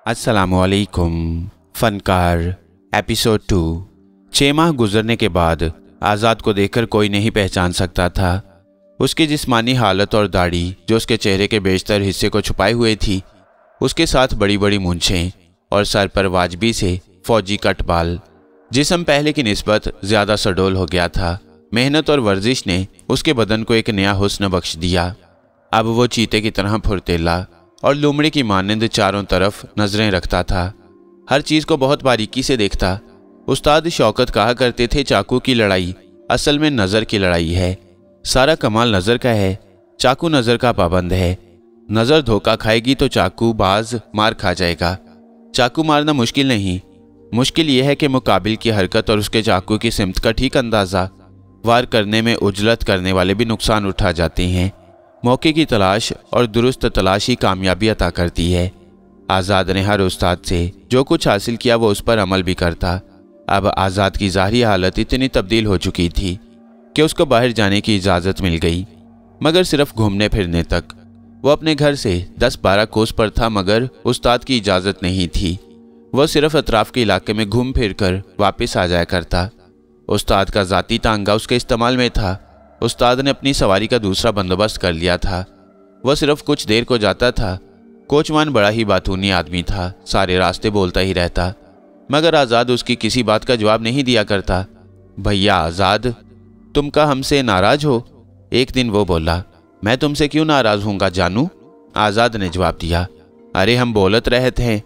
अस्सलामुअलैकुम। फनकार एपिसोड 2। 6 माह गुजरने के बाद आज़ाद को देखकर कोई नहीं पहचान सकता था। उसकी जिस्मानी हालत और दाढ़ी जो उसके चेहरे के बेशतर हिस्से को छुपाए हुए थी, उसके साथ बड़ी बड़ी मूंछें और सर पर वाजबी से फौजी कट बाल। जिस्म पहले की निस्बत ज़्यादा सडोल हो गया था। मेहनत और वर्जिश ने उसके बदन को एक नया हुस्न बख्श दिया। अब वो चीते की तरह फुर्तीला और लोमड़ी की मानंद चारों तरफ नजरें रखता था। हर चीज़ को बहुत बारीकी से देखता। उस्ताद शौकत कहा करते थे, चाकू की लड़ाई असल में नज़र की लड़ाई है। सारा कमाल नज़र का है। चाकू नज़र का पाबंद है। नज़र धोखा खाएगी तो चाकू बाज मार खा जाएगा। चाकू मारना मुश्किल नहीं, मुश्किल यह है कि मुकाबिल की हरकत और उसके चाकू की सिमत का ठीक अंदाज़ा वार करने में उजलत करने वाले भी नुकसान उठा जाते हैं। मौके की तलाश और दुरुस्त तलाश ही कामयाबी अता करती है। आज़ाद ने हर उस्ताद से जो कुछ हासिल किया वो उस पर अमल भी करता। अब आज़ाद की ज़ाहिरी हालत इतनी तब्दील हो चुकी थी कि उसको बाहर जाने की इजाज़त मिल गई, मगर सिर्फ घूमने फिरने तक। वो अपने घर से 10-12 कोस पर था, मगर उस्ताद की इजाज़त नहीं थी। वह सिर्फ अतराफ़ के इलाके में घूम फिर कर वापस आ जाया करता। उस्ताद का ज़ाती तांगा उसके इस्तेमाल में था। उस्ताद ने अपनी सवारी का दूसरा बंदोबस्त कर लिया था। वह सिर्फ कुछ देर को जाता था। कोचमान बड़ा ही बातूनी आदमी था, सारे रास्ते बोलता ही रहता, मगर आज़ाद उसकी किसी बात का जवाब नहीं दिया करता। भैया आज़ाद, तुम का हमसे नाराज़ हो? एक दिन वो बोला। मैं तुमसे क्यों नाराज़ हूँगा जानू? आज़ाद ने जवाब दिया। अरे हम बोलत रहते हैं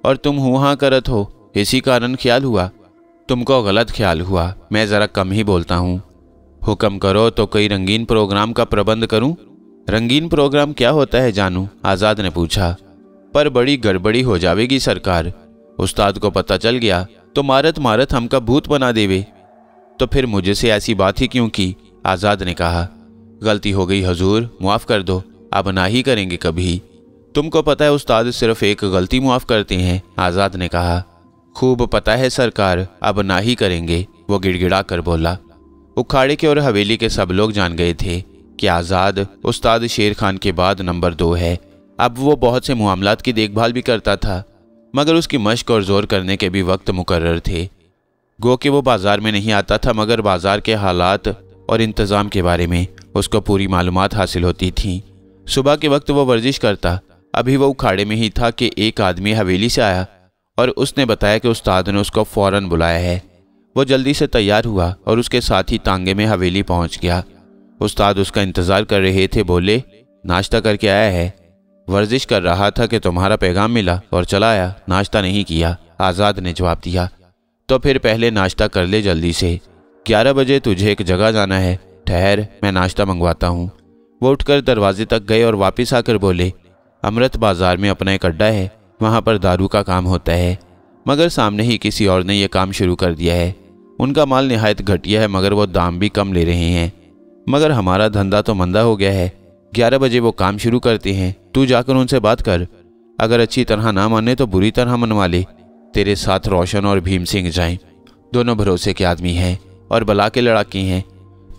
और तुम हूँ हाँ करत हो, इसी कारण ख्याल हुआ। तुमको गलत ख्याल हुआ, मैं ज़रा कम ही बोलता हूँ। हुक्म करो तो कोई रंगीन प्रोग्राम का प्रबंध करूं? रंगीन प्रोग्राम क्या होता है जानू? आज़ाद ने पूछा। पर बड़ी गड़बड़ी हो जाएगी सरकार। उस्ताद को पता चल गया तो मारत मारत हमका भूत बना देवे। तो फिर मुझे से ऐसी बात ही क्यों की? आज़ाद ने कहा। गलती हो गई हजूर, मुआफ़ कर दो, अब ना ही करेंगे कभी। तुमको पता है उस्ताद सिर्फ एक गलती मुआफ़ करते हैं, आज़ाद ने कहा। खूब पता है सरकार, अब ना ही करेंगे, वो गिड़गिड़ा कर बोला। उखाड़े के और हवेली के सब लोग जान गए थे कि आज़ाद उस्ताद शेर खान के बाद नंबर 2 है। अब वो बहुत से मामलात की देखभाल भी करता था, मगर उसकी मश्क और ज़ोर करने के भी वक्त मुकर्रर थे। गो कि वो बाज़ार में नहीं आता था, मगर बाज़ार के हालात और इंतज़ाम के बारे में उसको पूरी मालूमात हासिल होती थी। सुबह के वक्त वो वर्जिश करता। अभी वो उखाड़े में ही था कि एक आदमी हवेली से आया और उसने बताया कि उस्ताद ने उसको फ़ौरन बुलाया है। वो जल्दी से तैयार हुआ और उसके साथ ही तांगे में हवेली पहुंच गया। उस्ताद उसका इंतज़ार कर रहे थे। बोले, नाश्ता करके आया है? वर्जिश कर रहा था कि तुम्हारा पैगाम मिला और चला आया, नाश्ता नहीं किया, आज़ाद ने जवाब दिया। तो फिर पहले नाश्ता कर ले जल्दी से। 11 बजे तुझे एक जगह जाना है, ठहर मैं नाश्ता मंगवाता हूँ। वो उठकर दरवाजे तक गए और वापस आकर बोले, अमृत बाज़ार में अपना एक अड्डा है, वहाँ पर दारू का काम होता है, मगर सामने ही किसी और ने यह काम शुरू कर दिया है। उनका माल निहायत घटिया है, मगर वो दाम भी कम ले रहे हैं। मगर हमारा धंधा तो मंदा हो गया है। 11 बजे वो काम शुरू करते हैं। तू जाकर उनसे बात कर। अगर अच्छी तरह ना माने तो बुरी तरह मनवा ले। तेरे साथ रोशन और भीम सिंह जाएं। दोनों भरोसे के आदमी हैं और बला के लड़ाके हैं।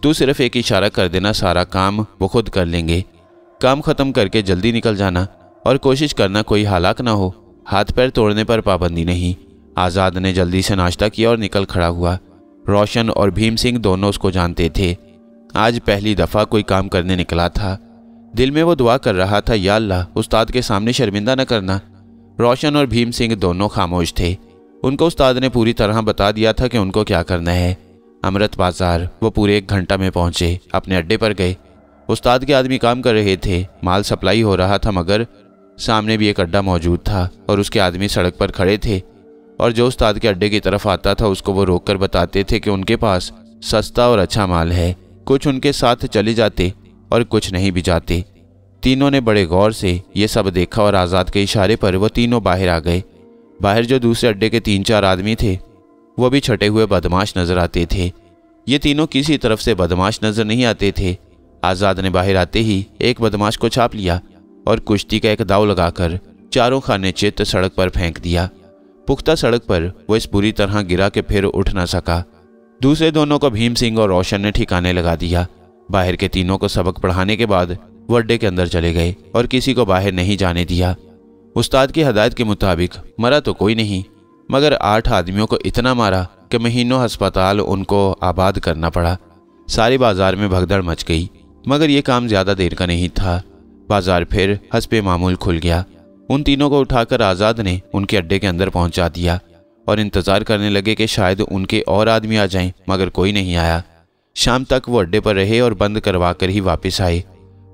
तू सिर्फ एक इशारा कर देना, सारा काम वो खुद कर लेंगे। काम ख़त्म करके जल्दी निकल जाना और कोशिश करना कोई हालाक ना हो। हाथ पैर तोड़ने पर पाबंदी नहीं। आज़ाद ने जल्दी से नाश्ता किया और निकल खड़ा हुआ। रोशन और भीम सिंह दोनों उसको जानते थे। आज पहली दफ़ा कोई काम करने निकला था। दिल में वो दुआ कर रहा था, या अल्लाह उस्ताद के सामने शर्मिंदा न करना। रोशन और भीम सिंह दोनों खामोश थे। उनको उस्ताद ने पूरी तरह बता दिया था कि उनको क्या करना है। अमृत बाज़ार वो पूरे 1 घंटा में पहुँचे। अपने अड्डे पर गए। उस्ताद के आदमी काम कर रहे थे, माल सप्लाई हो रहा था, मगर सामने भी एक अड्डा मौजूद था और उसके आदमी सड़क पर खड़े थे। और जो उस्ताद के अड्डे की तरफ आता था उसको वो रोक कर बताते थे कि उनके पास सस्ता और अच्छा माल है। कुछ उनके साथ चले जाते और कुछ नहीं भी जाते। तीनों ने बड़े गौर से ये सब देखा और आज़ाद के इशारे पर वो तीनों बाहर आ गए। बाहर जो दूसरे अड्डे के 3-4 आदमी थे वो भी छटे हुए बदमाश नजर आते थे। ये तीनों किसी तरफ से बदमाश नजर नहीं आते थे। आज़ाद ने बाहर आते ही एक बदमाश को छाप लिया और कुश्ती का एक दाव लगाकर चारों खाने चित्त सड़क पर फेंक दिया। पुख्ता सड़क पर वो इस बुरी तरह गिरा कि फिर उठ न सका। दूसरे दोनों को भीम सिंह और रोशन ने ठिकाने लगा दिया। बाहर के तीनों को सबक पढ़ाने के बाद वो अड्डे के अंदर चले गए और किसी को बाहर नहीं जाने दिया। उस्ताद की हदायत के मुताबिक मरा तो कोई नहीं, मगर 8 आदमियों को इतना मारा कि महीनों अस्पताल उनको आबाद करना पड़ा। सारे बाजार में भगदड़ मच गई, मगर ये काम ज़्यादा देर का नहीं था। बाजार फिर हस्बे मामूल खुल गया। उन तीनों को उठाकर आज़ाद ने उनके अड्डे के अंदर पहुंचा दिया और इंतज़ार करने लगे कि शायद उनके और आदमी आ जाएं, मगर कोई नहीं आया। शाम तक वो अड्डे पर रहे और बंद करवा कर ही वापस आए।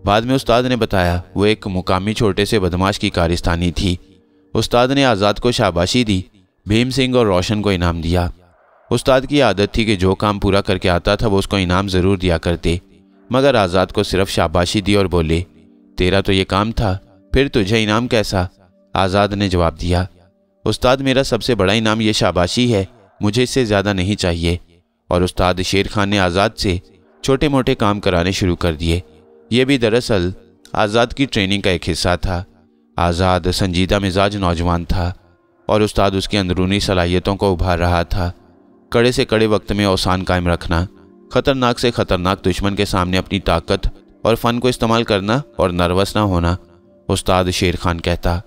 बाद में उस्ताद ने बताया वो एक मुकामी छोटे से बदमाश की कारिस्तानी थी। उस्ताद ने आज़ाद को शाबाशी दी, भीम सिंह और रोशन को इनाम दिया। उस्ताद की आदत थी कि जो काम पूरा करके आता था वो उसको इनाम ज़रूर दिया करते, मगर आज़ाद को सिर्फ शाबाशी दी और बोले, तेरा तो ये काम था, फिर तुझे इनाम कैसा? आज़ाद ने जवाब दिया, उस्ताद मेरा सबसे बड़ा इनाम ये शाबाशी है, मुझे इससे ज़्यादा नहीं चाहिए। और उस्ताद शेर खान ने आज़ाद से छोटे मोटे काम कराने शुरू कर दिए। ये भी दरअसल आज़ाद की ट्रेनिंग का एक हिस्सा था। आज़ाद संजीदा मिजाज नौजवान था और उस्ताद उसकी अंदरूनी सलाहियतों को उभार रहा था। कड़े से कड़े वक्त में औसान कायम रखना, खतरनाक से खतरनाक दुश्मन के सामने अपनी ताकत और फ़न को इस्तेमाल करना और नर्वस ना होना। उस्ताद शेर खान कहता,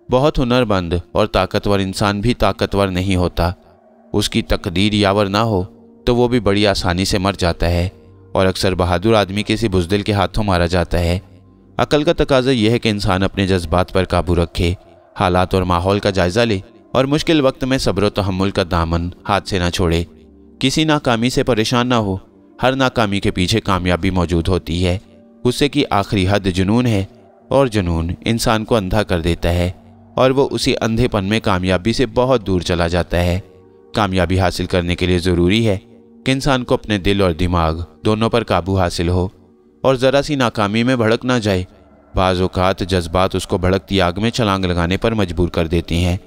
बहुत हुनरमंद और ताकतवर इंसान भी ताकतवर नहीं होता। उसकी तकदीर यावर ना हो तो वो भी बड़ी आसानी से मर जाता है और अक्सर बहादुर आदमी किसी बुज़दिल के हाथों मारा जाता है। अकल का तकाजा यह है कि इंसान अपने जज्बात पर काबू रखे, हालात और माहौल का जायज़ा ले और मुश्किल वक्त में सब्र व तहम्मुल का दामन हाथ से ना छोड़े। किसी नाकामी से परेशान ना हो, हर नाकामी के पीछे कामयाबी मौजूद होती है। गुस्से की आखिरी हद जुनून है और जुनून इंसान को अंधा कर देता है और वो उसी अंधेपन में कामयाबी से बहुत दूर चला जाता है। कामयाबी हासिल करने के लिए ज़रूरी है कि इंसान को अपने दिल और दिमाग दोनों पर काबू हासिल हो और ज़रा सी नाकामी में भड़क ना जाए। बाज़ औक़ात जज्बात उसको भड़कती आग में छलांग लगाने पर मजबूर कर देती हैं,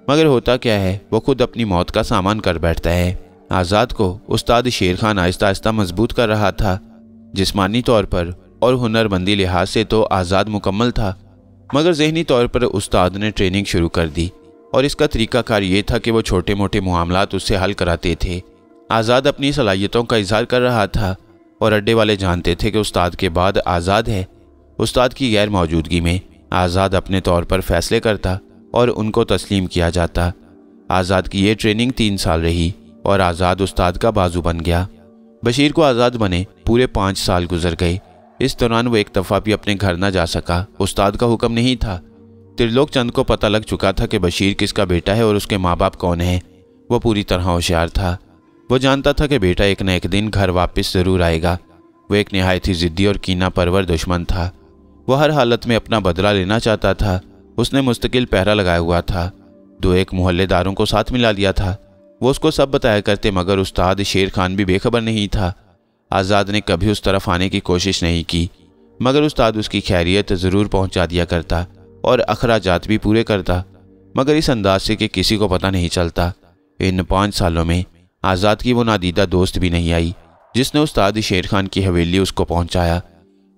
मगर होता क्या है वो खुद अपनी मौत का सामान कर बैठता है। आज़ाद को उस्ताद शेर खान आहिस्ता आहिस्ता मजबूत कर रहा था। जिस्मानी तौर पर और हुनरमंदी लिहाज से तो आज़ाद मुकम्मल था, मगर ज़हनी तौर पर उस्ताद ने ट्रेनिंग शुरू कर दी और इसका तरीक़ाकार ये था कि वो छोटे मोटे मामलात उससे हल कराते थे। आज़ाद अपनी सलाहियतों का इजहार कर रहा था और अड्डे वाले जानते थे कि उस्ताद के बाद आज़ाद है। उस्ताद की गैर मौजूदगी में आज़ाद अपने तौर पर फैसले करता और उनको तस्लीम किया जाता। आज़ाद की ये ट्रेनिंग 3 साल रही और आज़ाद उस्ताद का बाजू बन गया। बशीर को आज़ाद बने पूरे 5 साल गुजर गए। इस दौरान वो एक दफ़ा भी अपने घर न जा सका। उस्ताद का हुक्म नहीं था। त्रिलोक चंद को पता लग चुका था कि बशीर किसका बेटा है और उसके माँ बाप कौन हैं। वो पूरी तरह होशियार था। वो जानता था कि बेटा एक न एक दिन घर वापस ज़रूर आएगा। वो एक नहायत ही ज़िद्दी और कीना परवर दुश्मन था। वो हर हालत में अपना बदला लेना चाहता था। उसने मुस्तकिल पहरा लगाया हुआ था। 2-1 मोहल्लेदारों को साथ मिला लिया था। वो उसको सब बताया करते, मगर उस्ताद शेर खान भी बेखबर नहीं था। आज़ाद ने कभी उस तरफ आने की कोशिश नहीं की, मगर उस्ताद उसकी खैरियत ज़रूर पहुंचा दिया करता और अखराजात भी पूरे करता, मगर इस अंदाज से कि किसी को पता नहीं चलता। इन 5 सालों में आज़ाद की वो नादीदा दोस्त भी नहीं आई जिसने उस्ताद शेर खान की हवेली उसको पहुंचाया।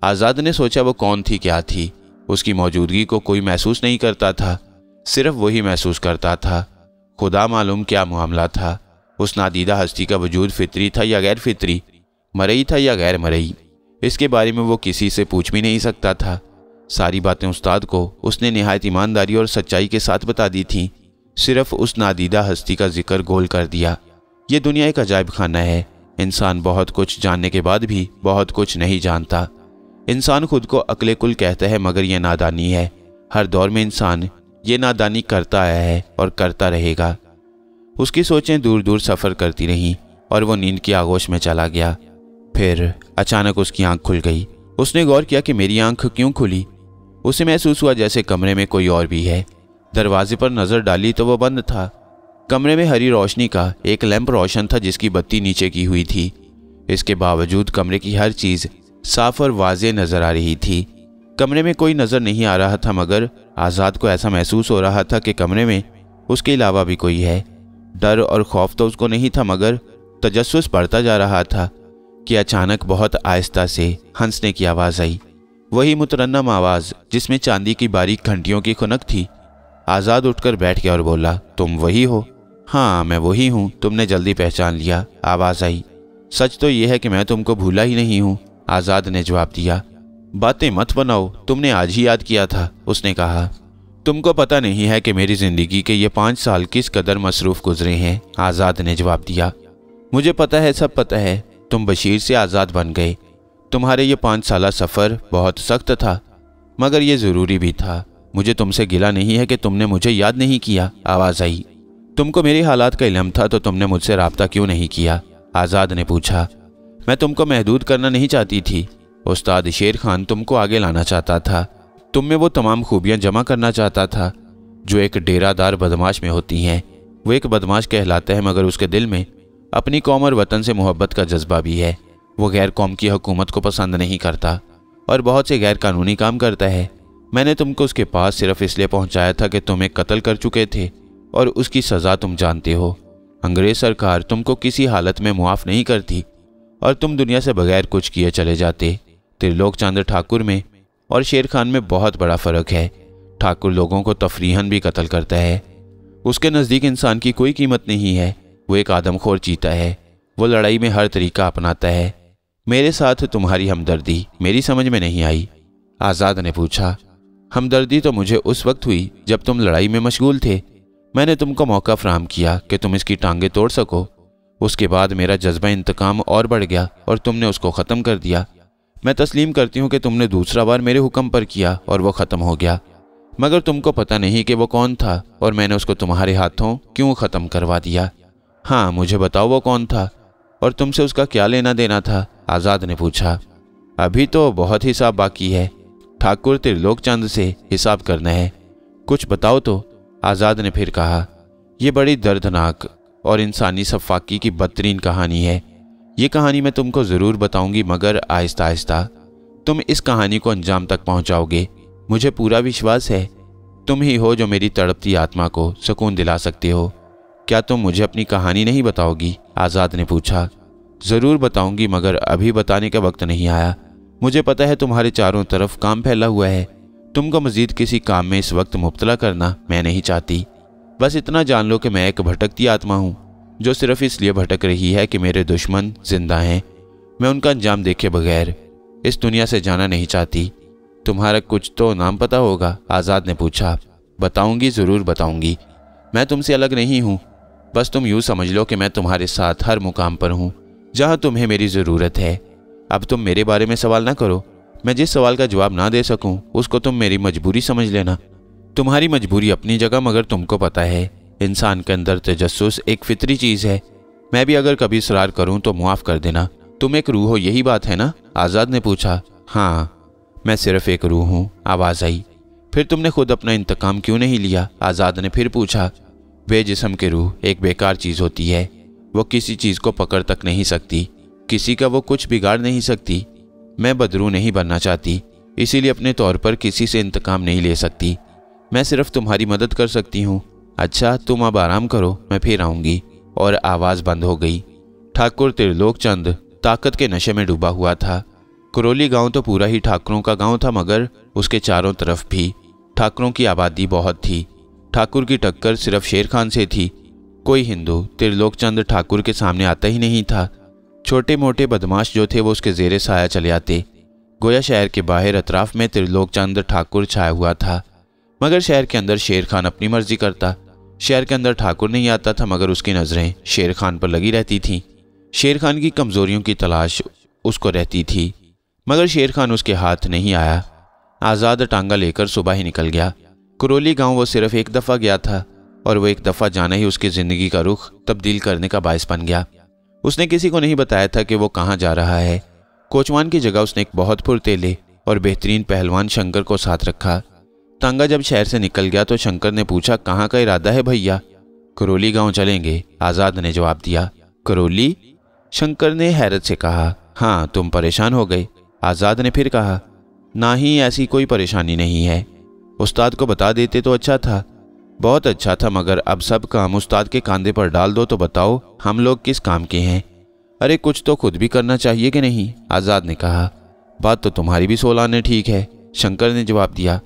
आज़ाद ने सोचा वो कौन थी, क्या थी। उसकी मौजूदगी को कोई महसूस नहीं करता था, सिर्फ वही महसूस करता था। खुदा मालूम क्या मामला था। उस नादीदा हस्ती का वजूद फितरी था या गैर फितरी, मरई था या गैर मरई, इसके बारे में वो किसी से पूछ भी नहीं सकता था। सारी बातें उस्ताद को उसने निहायत ईमानदारी और सच्चाई के साथ बता दी थीं। सिर्फ उस नादीदा हस्ती का जिक्र गोल कर दिया। ये दुनिया एक अजायब खाना है। इंसान बहुत कुछ जानने के बाद भी बहुत कुछ नहीं जानता। इंसान खुद को अक्ले कुल कहता है, मगर यह नादानी है। हर दौर में इंसान ये नादानी करता आया है और करता रहेगा। उसकी सोचें दूर दूर सफ़र करती रहीं और वो नींद की आगोश में चला गया। फिर अचानक उसकी आंख खुल गई। उसने गौर किया कि मेरी आंख क्यों खुली। उसे महसूस हुआ जैसे कमरे में कोई और भी है। दरवाजे पर नज़र डाली तो वो बंद था। कमरे में हरी रोशनी का एक लैंप रोशन था जिसकी बत्ती नीचे की हुई थी। इसके बावजूद कमरे की हर चीज़ साफ और वाज़ेह नज़र आ रही थी। कमरे में कोई नज़र नहीं आ रहा था, मगर आज़ाद को ऐसा महसूस हो रहा था कि कमरे में उसके अलावा भी कोई है। डर और खौफ तो उसको नहीं था, मगर तजस्सुस बढ़ता जा रहा था कि अचानक बहुत आहिस्ता से हंसने की आवाज़ आई। वही मुतरन्नम आवाज़ जिसमें चांदी की बारीक घंटियों की खुनक थी। आज़ाद उठकर बैठ गया और बोला, तुम वही हो? हाँ, मैं वही हूँ। तुमने जल्दी पहचान लिया, आवाज़ आई। सच तो यह है कि मैं तुमको भूला ही नहीं हूँ, आज़ाद ने जवाब दिया। बातें मत बनाओ, तुमने आज ही याद किया था, उसने कहा। تم کو پتہ نہیں ہے کہ میری زندگی کے یہ 5 سال کس قدر مصروف گزرے ہیں، آزاد نے جواب دیا۔ مجھے پتہ ہے، سب پتہ ہے، تم بشیر سے آزاد بن گئے۔ تمہارے یہ 5 سالہ سفر بہت سخت تھا، مگر یہ ضروری بھی تھا۔ مجھے تم سے گلہ نہیں ہے کہ تم نے مجھے یاد نہیں کیا، آواز آئی۔ تم کو میری حالات کا علم تھا تو تم نے مجھ سے رابطہ کیوں نہیں کیا، آزاد نے پوچھا۔ میں تم کو محدود کرنا نہیں چاہتی تھی، استاد شیر خان تم کو آگے لانا چاہتا تھا۔ تم میں وہ تمام خوبیاں جمع کرنا چاہتا تھا جو ایک ڈیرہ دار بدماش میں ہوتی ہیں۔ وہ ایک بدماش کہلاتا ہے مگر اس کے دل میں اپنی قوم اور وطن سے محبت کا جذبہ بھی ہے۔ وہ غیر قوم کی حکومت کو پسند نہیں کرتا اور بہت سے غیر قانونی کام کرتا ہے۔ میں نے تم کو اس کے پاس صرف اس لیے پہنچایا تھا کہ تم ایک قتل کر چکے تھے اور اس کی سزا تم جانتے ہو۔ انگریز سرکار تم کو کسی حالت میں معاف نہیں کرتی اور تم دنیا سے بغیر کچھ کیے چلے جاتے۔ ترلوک چند ٹھاکر میں اور شیر خان میں بہت بڑا فرق ہے۔ ٹھاکر لوگوں کو تفریحاً بھی قتل کرتا ہے۔ اس کے نزدیک انسان کی کوئی قیمت نہیں ہے۔ وہ ایک آدم خور چیتا ہے۔ وہ لڑائی میں ہر طریقہ اپناتا ہے۔ میرے ساتھ تمہاری ہمدردی میری سمجھ میں نہیں آئی، آزاد نے پوچھا۔ ہمدردی تو مجھے اس وقت ہوئی جب تم لڑائی میں مشغول تھے۔ میں نے تم کو موقع فراہم کیا کہ تم اس کی ٹانگیں توڑ سکو۔ اس کے بعد میرا جذبہ انتقام اور بڑھ گیا اور تم نے اس کو ختم کر دیا۔ میں تسلیم کرتی ہوں کہ تم نے دوسرا بار میرے حکم پر کیا اور وہ ختم ہو گیا، مگر تم کو پتہ نہیں کہ وہ کون تھا اور میں نے اس کو تمہارے ہاتھوں کیوں ختم کروا دیا۔ ہاں مجھے بتاؤ وہ کون تھا اور تم سے اس کا کیا لینا دینا تھا، آزاد نے پوچھا۔ ابھی تو بہت حساب باقی ہے، ٹھاکر ترلوک چند سے حساب کرنا ہے۔ کچھ بتاؤ تو، آزاد نے پھر کہا۔ یہ بڑی دردناک اور انسانی سفاکی کی بدترین کہانی ہے۔ یہ کہانی میں تم کو ضرور بتاؤں گی مگر آہستہ آہستہ۔ تم اس کہانی کو انجام تک پہنچاؤ گے، مجھے پورا وشواس ہے۔ تم ہی ہو جو میری تڑپتی آتما کو سکون دلا سکتے ہو۔ کیا تم مجھے اپنی کہانی نہیں بتاؤ گی، آزاد نے پوچھا۔ ضرور بتاؤں گی مگر ابھی بتانے کا وقت نہیں آیا۔ مجھے پتہ ہے تمہارے چاروں طرف کام پھیلا ہوا ہے۔ تم کو مزید کسی کام میں اس وقت مبتلا کرنا میں نہیں چاہتی۔ بس اتنا جان لو کہ میں ایک بھٹکتی آتما ہوں جو صرف اس لیے بھٹک رہی ہے کہ میرے دشمن زندہ ہیں۔ میں ان کا انجام دیکھے بغیر اس دنیا سے جانا نہیں چاہتی۔ تمہارا کچھ تو نام پتہ ہوگا، آزاد نے پوچھا۔ بتاؤں گی، ضرور بتاؤں گی۔ میں تم سے الگ نہیں ہوں، بس تم یوں سمجھ لو کہ میں تمہارے ساتھ ہر مقام پر ہوں جہاں تمہیں میری ضرورت ہے۔ اب تم میرے بارے میں سوال نہ کرو۔ میں جس سوال کا جواب نہ دے سکوں اس کو تم میری مجبوری سمجھ لینا۔ تمہاری مجبوری اپنی جگہ، مگر تم کو پتہ ہے انسان کے اندر تجسس ایک فطری چیز ہے۔ میں بھی اگر کبھی اصرار کروں تو معاف کر دینا۔ تم ایک روح ہو، یہی بات ہے نا، آزاد نے پوچھا۔ ہاں میں صرف ایک روح ہوں، آواز آئی۔ پھر تم نے خود اپنا انتقام کیوں نہیں لیا، آزاد نے پھر پوچھا۔ بے جسم کی روح ایک بیکار چیز ہوتی ہے۔ وہ کسی چیز کو پکڑ تک نہیں سکتی، کسی کا وہ کچھ بگاڑ نہیں سکتی۔ میں بدروح نہیں بننا چاہتی، اسی لیے اپنے طور پر کسی سے انتقام نہیں لے سکتی۔ میں صرف تمہاری مدد کر سکتی ہوں۔ اچھا تم اب آرام کرو، میں پھر آؤں گی، اور آواز بند ہو گئی۔ ٹھاکر ترلوک چند طاقت کے نشے میں ڈوبا ہوا تھا۔ کرولی گاؤں تو پورا ہی ٹھاکروں کا گاؤں تھا مگر اس کے چاروں طرف بھی ٹھاکروں کی آبادی بہت تھی۔ ٹھاکر کی ٹکر صرف شیر خان سے تھی۔ کوئی ہندو ترلوک چند ٹھاکر کے سامنے آتا ہی نہیں تھا۔ چھوٹے موٹے بدماش جو تھے وہ اس کے زیر سایہ چلے آتے۔ گویا شہر کے باہر اطراف میں ترلوک چند ٹھاکر چھایا ہوا تھا، مگر شہر کے اندر شیر خان اپنی مرضی کرتا۔ شہر کے اندر ٹھاکر نہیں آتا تھا مگر اس کی نظریں شیر خان پر لگی رہتی تھیں۔ شیر خان کی کمزوریوں کی تلاش اس کو رہتی تھی، مگر شیر خان اس کے ہاتھ نہیں آیا۔ آزاد ٹانگا لے کر صبح ہی نکل گیا۔ کرولی گاؤں وہ صرف ایک دفعہ گیا تھا اور وہ ایک دفعہ جانا ہی اس کی زندگی کا رخ تبدیل کرنے کا باعث بن گیا۔ اس نے کسی کو نہیں بتایا تھا کہ وہ کہاں جا رہا ہے۔ کوچوان کی جگہ اس نے ایک بہت پرتیلے اور بہترین پہلوان شنکر کو ساتھ رکھا۔ ٹانگا جب شہر سے نکل گیا تو شنکر نے پوچھا، کہاں کا ارادہ ہے بھیا؟ کرولی گاؤں چلیں گے، آزاد نے جواب دیا۔ کرولی؟ شنکر نے حیرت سے کہا۔ ہاں تم پریشان ہو گئے، آزاد نے پھر کہا۔ نہ ہی ایسی کوئی پریشانی نہیں ہے، استاد کو بتا دیتے تو اچھا تھا۔ بہت اچھا تھا مگر اب سب کام استاد کے کاندھے پر ڈال دو تو بتاؤ ہم لوگ کس کام کے ہیں؟ ارے کچھ تو خود بھی کرنا چاہیے کہ نہیں، آزاد نے کہا۔ بات تو تمہاری بھی سولانے ٹھیک ہے، شنکر نے جواب دیا۔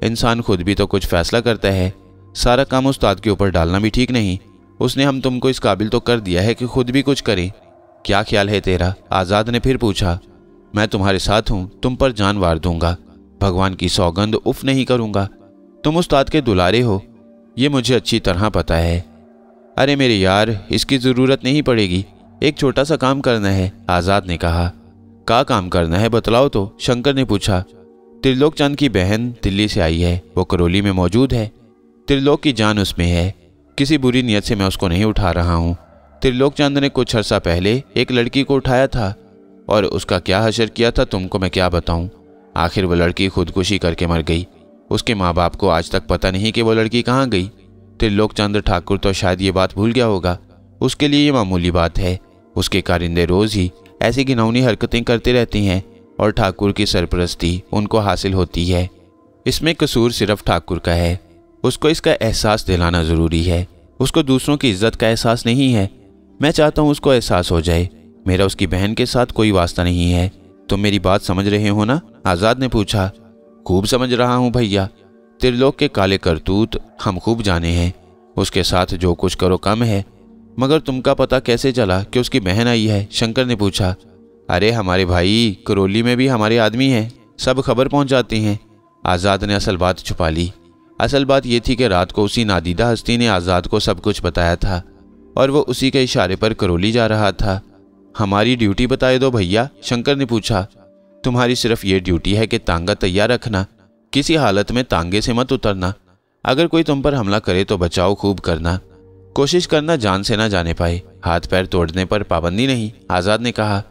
انسان خود بھی تو کچھ فیصلہ کرتا ہے، سارا کام استاد کے اوپر ڈالنا بھی ٹھیک نہیں۔ اس نے ہم تم کو اس قابل تو کر دیا ہے کہ خود بھی کچھ کریں۔ کیا خیال ہے تیرا؟ آزاد نے پھر پوچھا۔ میں تمہارے ساتھ ہوں، تم پر جان وار دوں گا، بھگوان کی سوگند اف نہیں کروں گا۔ तुम उस्ताद के दुलारे हो, ये मुझे अच्छी तरह पता है। अरे मेरे यार, इसकी ज़रूरत नहीं पड़ेगी, एक छोटा सा काम करना है, आज़ाद ने कहा। का काम करना है बतलाओ तो, शंकर ने पूछा। त्रिलोक चंद की बहन दिल्ली से आई है, वो करौली में मौजूद है। त्रिलोक की जान उसमें है, किसी बुरी नीयत से मैं उसको नहीं उठा रहा हूँ। त्रिलोक चंद ने कुछ अर्सा पहले एक लड़की को उठाया था और उसका क्या हशर किया था तुमको मैं क्या बताऊँ। आखिर वो लड़की खुदकुशी करके मर गई। उसके माँ बाप को आज तक पता नहीं कि वो लड़की कहाँ गई। त्रिलोक चंद ठाकुर तो शायद ये बात भूल गया होगा, उसके लिए ये मामूली बात है। उसके कारिंदे रोज़ ही ऐसी घिनौनी हरकतें करते रहते हैं और ठाकुर की सरपरस्ती उनको हासिल होती है। इसमें कसूर सिर्फ ठाकुर का है, उसको इसका एहसास दिलाना ज़रूरी है। उसको दूसरों की इज्जत का एहसास नहीं है। मैं चाहता हूँ उसको एहसास हो जाए। मेरा उसकी बहन के साथ कोई वास्ता नहीं है। तुम मेरी बात समझ रहे हो ना, आज़ाद ने पूछा। खूब समझ रहा हूँ भैया, त्रिलोक के काले करतूत हम खूब जाने हैं। उसके साथ जो कुछ करो कम है। मगर तुमका पता कैसे चला कि उसकी बहन आई है, शंकर ने पूछा। अरे हमारे भाई, करौली में भी हमारे आदमी हैं, सब खबर पहुंचाते हैं। आज़ाद ने असल बात छुपा ली। असल बात यह थी कि रात को उसी नादीदा हस्ती ने आज़ाद को सब कुछ बताया था और वो उसी के इशारे पर करौली जा रहा था। हमारी ड्यूटी बताए दो भैया, शंकर ने पूछा। तुम्हारी सिर्फ ये ड्यूटी है कि तांगा तैयार रखना, किसी हालत में तांगे से मत उतरना। अगर कोई तुम पर हमला करे तो बचाव खूब करना, कोशिश करना जान से ना जाने पाए। हाथ पैर तोड़ने पर पाबंदी नहीं, आज़ाद ने कहा।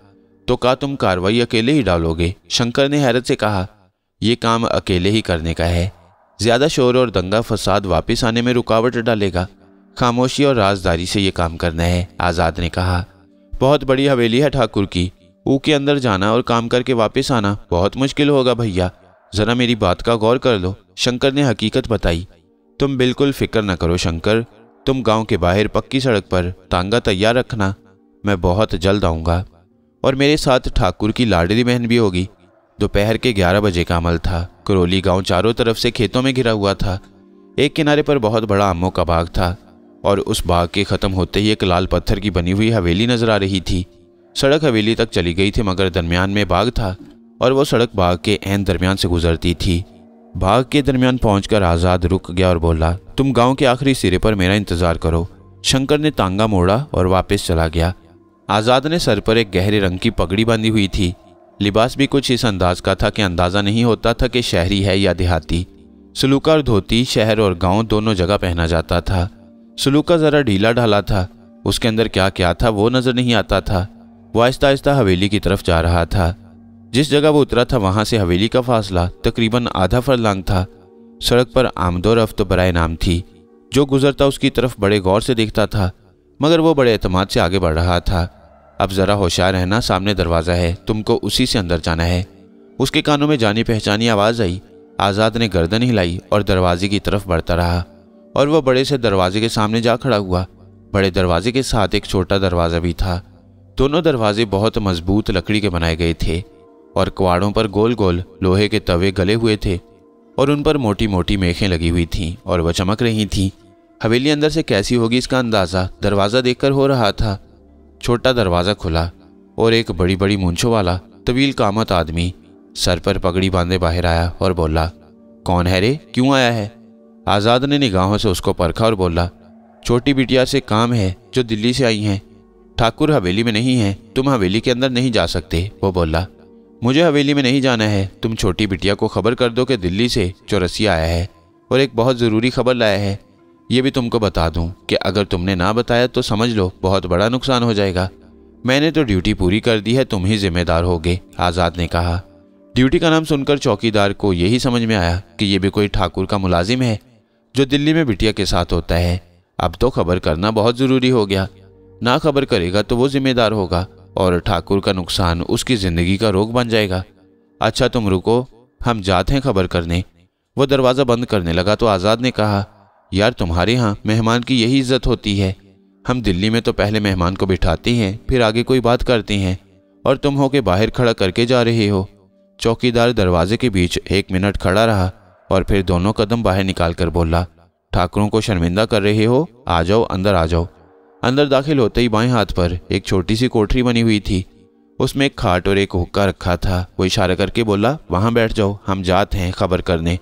तो क्या तुम कार्रवाई अकेले ही डालोगे, शंकर ने हैरत से कहा। ये काम अकेले ही करने का है, ज्यादा शोर और दंगा फसाद वापस आने में रुकावट डालेगा। खामोशी और राजदारी से ये काम करना है, आज़ाद ने कहा। बहुत बड़ी हवेली है ठाकुर की, ऊ के अंदर जाना और काम करके वापस आना बहुत मुश्किल होगा भैया। जरा मेरी बात का गौर कर लो, शंकर ने हकीकत बताई। तुम बिल्कुल फिक्र न करो शंकर, तुम गांव के बाहर पक्की सड़क पर तांगा तैयार रखना, मैं बहुत जल्द आऊँगा। और मेरे साथ ठाकुर की लाडली बहन भी होगी। दोपहर के 11 बजे का अमल था। करौली गांव चारों तरफ से खेतों में घिरा हुआ था। एक किनारे पर बहुत बड़ा आमों का बाग था और उस बाग के ख़त्म होते ही एक लाल पत्थर की बनी हुई हवेली नजर आ रही थी। सड़क हवेली तक चली गई थी मगर दरमियान में बाग था और वो सड़क बाग के ऐन दरमियान से गुजरती थी। बाग के दरमियान पहुंचकर आज़ाद रुक गया और बोला, तुम गांव के आखिरी सिरे पर मेरा इंतजार करो। शंकर ने तांगा मोड़ा और वापस चला गया। आज़ाद ने सर पर एक गहरे रंग की पगड़ी बांधी हुई थी। लिबास भी कुछ इस अंदाज का था कि अंदाज़ा नहीं होता था कि शहरी है या देहाती। सलूका और धोती शहर और गांव दोनों जगह पहना जाता था। सलूका ज़रा ढीला ढाला था, उसके अंदर क्या क्या था वो नज़र नहीं आता था। वो आहिस्ता आहिस्ता हवेली की तरफ जा रहा था। जिस जगह वो उतरा था वहां से हवेली का फासला तकरीबन आधा फरलांग था। सड़क पर आमदोरफ्त बराए नाम थी। जो गुजरता उसकी तरफ बड़े गौर से देखता था मगर वो बड़े एतमाद से आगे बढ़ रहा था। अब ज़रा होशियार रहना, सामने दरवाज़ा है, तुमको उसी से अंदर जाना है। उसके कानों में जानी पहचानी आवाज़ आई। आज़ाद ने गर्दन हिलाई और दरवाजे की तरफ बढ़ता रहा और वह बड़े से दरवाजे के सामने जा खड़ा हुआ। बड़े दरवाजे के साथ एक छोटा दरवाज़ा भी था। दोनों दरवाजे बहुत मजबूत लकड़ी के बनाए गए थे और कवाड़ों पर गोल गोल लोहे के तवे गले हुए थे और उन पर मोटी मोटी मेखें लगी हुई थीं और वह चमक रही थीं। हवेली अंदर से कैसी होगी इसका अंदाज़ा दरवाज़ा देखकर हो रहा था। छोटा दरवाज़ा खुला और एक बड़ी बड़ी मूंछों वाला तवील कामत आदमी सर पर पगड़ी बांधे बाहर आया और बोला, कौन है रे, क्यों आया है? आज़ाद ने निगाहों से उसको परखा और बोला, छोटी बिटिया से काम है जो दिल्ली से आई हैं। ठाकुर हवेली में नहीं है, तुम हवेली के अंदर नहीं जा सकते। वो बोला, मुझे हवेली में नहीं जाना है, तुम छोटी बिटिया को खबर कर दो कि दिल्ली से चौरसिया आया है और एक बहुत ज़रूरी खबर लाया है। ये भी तुमको बता दूं कि अगर तुमने ना बताया तो समझ लो बहुत बड़ा नुकसान हो जाएगा। मैंने तो ड्यूटी पूरी कर दी है, तुम ही जिम्मेदार होगे, आज़ाद ने कहा। ड्यूटी का नाम सुनकर चौकीदार को यही समझ में आया कि ये भी कोई ठाकुर का मुलाजिम है जो दिल्ली में बिटिया के साथ होता है। अब तो खबर करना बहुत ज़रूरी हो गया, ना खबर करेगा तो वो जिम्मेदार होगा और ठाकुर का नुकसान उसकी ज़िंदगी का रोग बन जाएगा। अच्छा तुम रुको, हम जाते हैं खबर करने। वो दरवाज़ा बंद करने लगा तो आज़ाद ने कहा, यार तुम्हारे यहाँ मेहमान की यही इज्जत होती है। हम दिल्ली में तो पहले मेहमान को बिठाते हैं फिर आगे कोई बात करते हैं और तुम हो के बाहर खड़ा करके जा रहे हो। चौकीदार दरवाजे के बीच 1 मिनट खड़ा रहा और फिर दोनों कदम बाहर निकाल कर बोला, ठाकुरों को शर्मिंदा कर रहे हो, आ जाओ अंदर आ जाओ। अंदर दाखिल होते ही बाएं हाथ पर एक छोटी सी कोठरी बनी हुई थी, उसमें एक खाट और एक हुक्का रखा था। वो इशारा करके बोला, वहां बैठ जाओ, हम जाते हैं खबर करने।